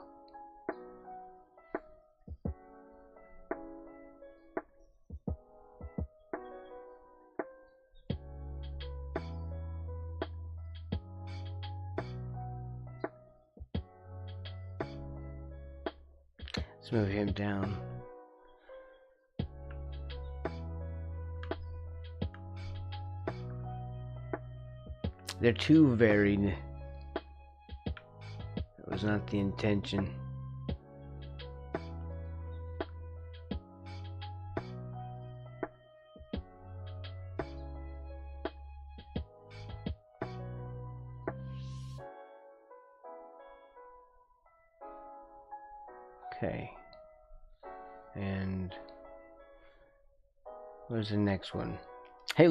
Let's move him down. They're too varied. It was not the intention. Okay. And where's the next one? Hey,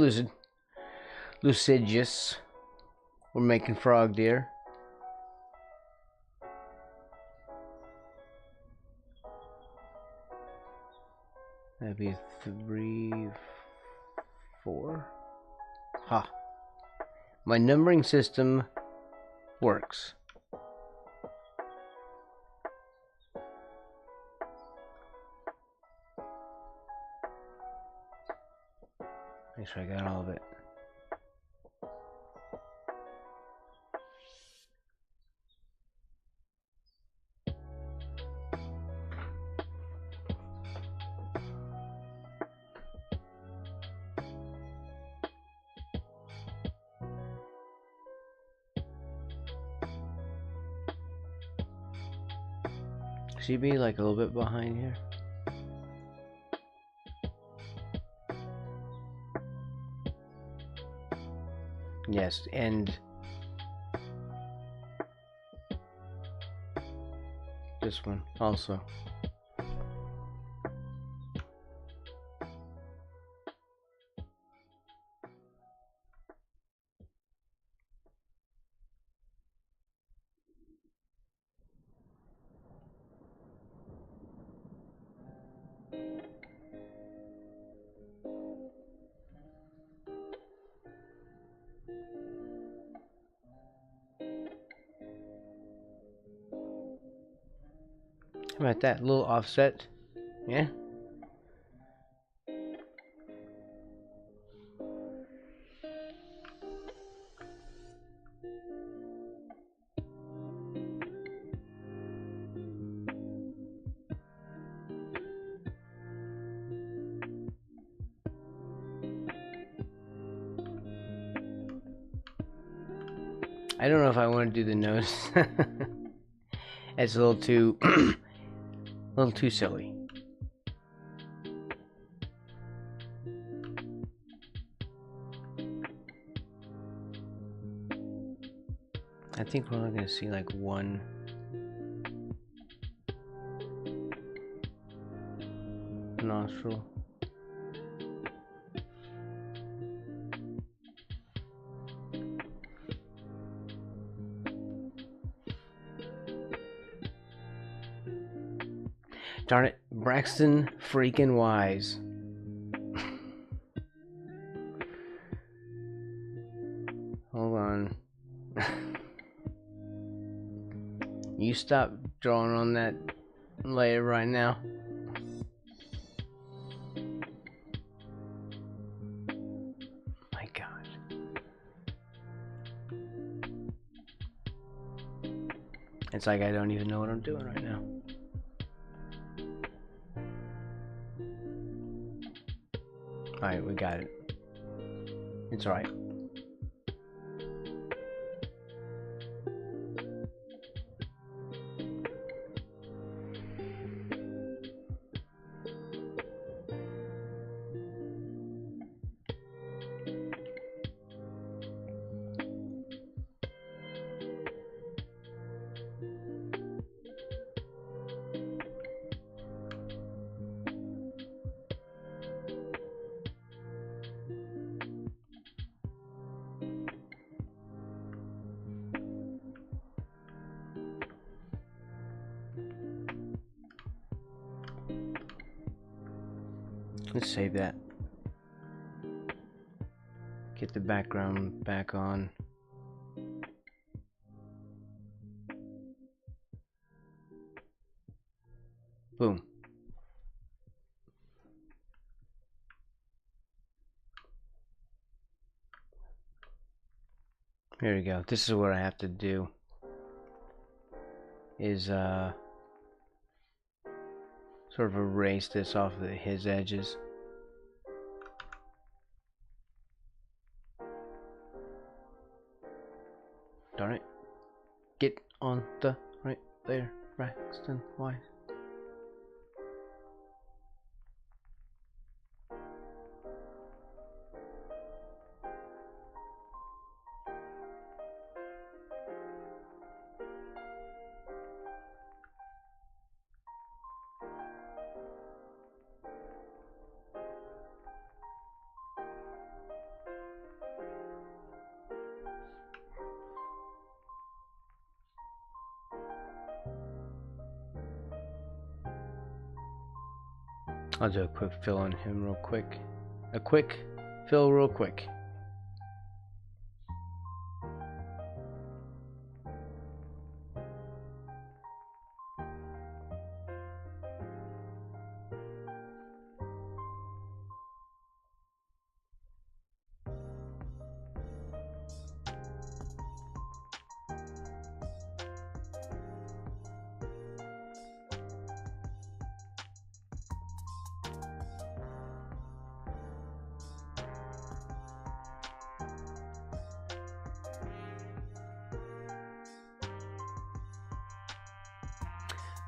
Lucidius. We're making frog deer. That'd be 3, 4. Ha. My numbering system works. Make sure I got all of it. Should be like a little bit behind here. Yes, and this one also. How about that little offset? Yeah. I don't know if I want to do the nose. It's a little too silly. I think we're only going to see like one nostril. Darn it, Braxton freaking Wise. Hold on. You stop drawing on that layer right now. My God. It's like I don't even know what I'm doing right now. Alright, we got it. It's alright. Let's save that. Get the background back on. Boom. Here we go. This is what I have to do. Is sort of erase this off of his edges. Darn it. Get on the right there, Braxton Wise. I'll do a quick fill on him real quick. A quick fill real quick.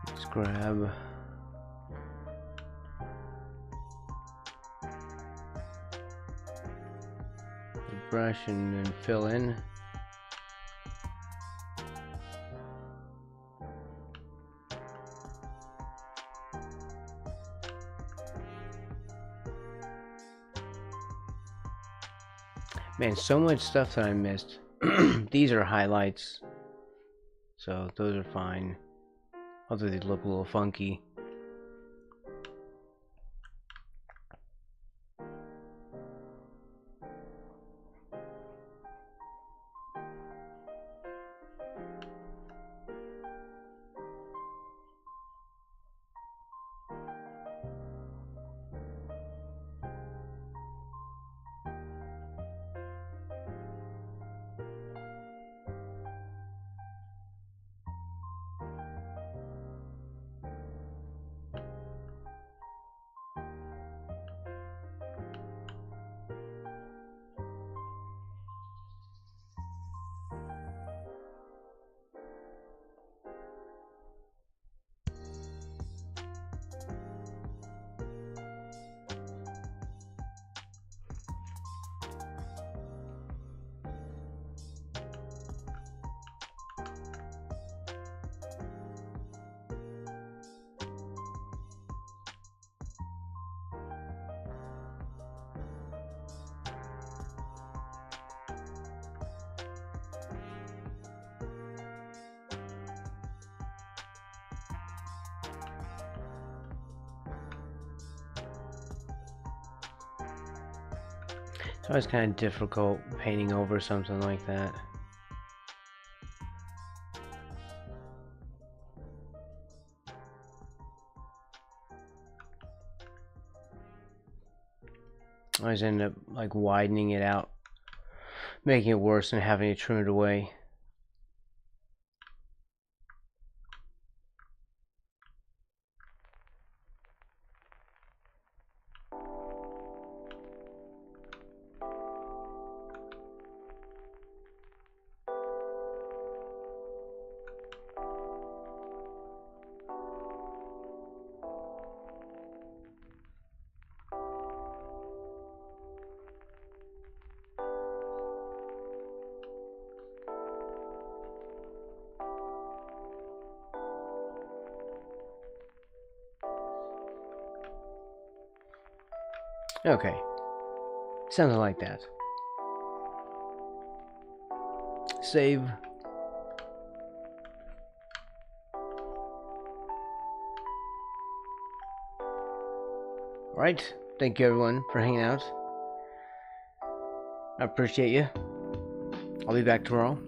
Let's grab the brush and then fill in. Man, so much stuff that I missed. These are highlights, so those are fine. Although they look a little funky. It's always kind of difficult painting over something like that. I always end up like widening it out, making it worse and having to trim it away. Okay, something like that. Save. Alright, thank you everyone for hanging out. I appreciate you. I'll be back tomorrow.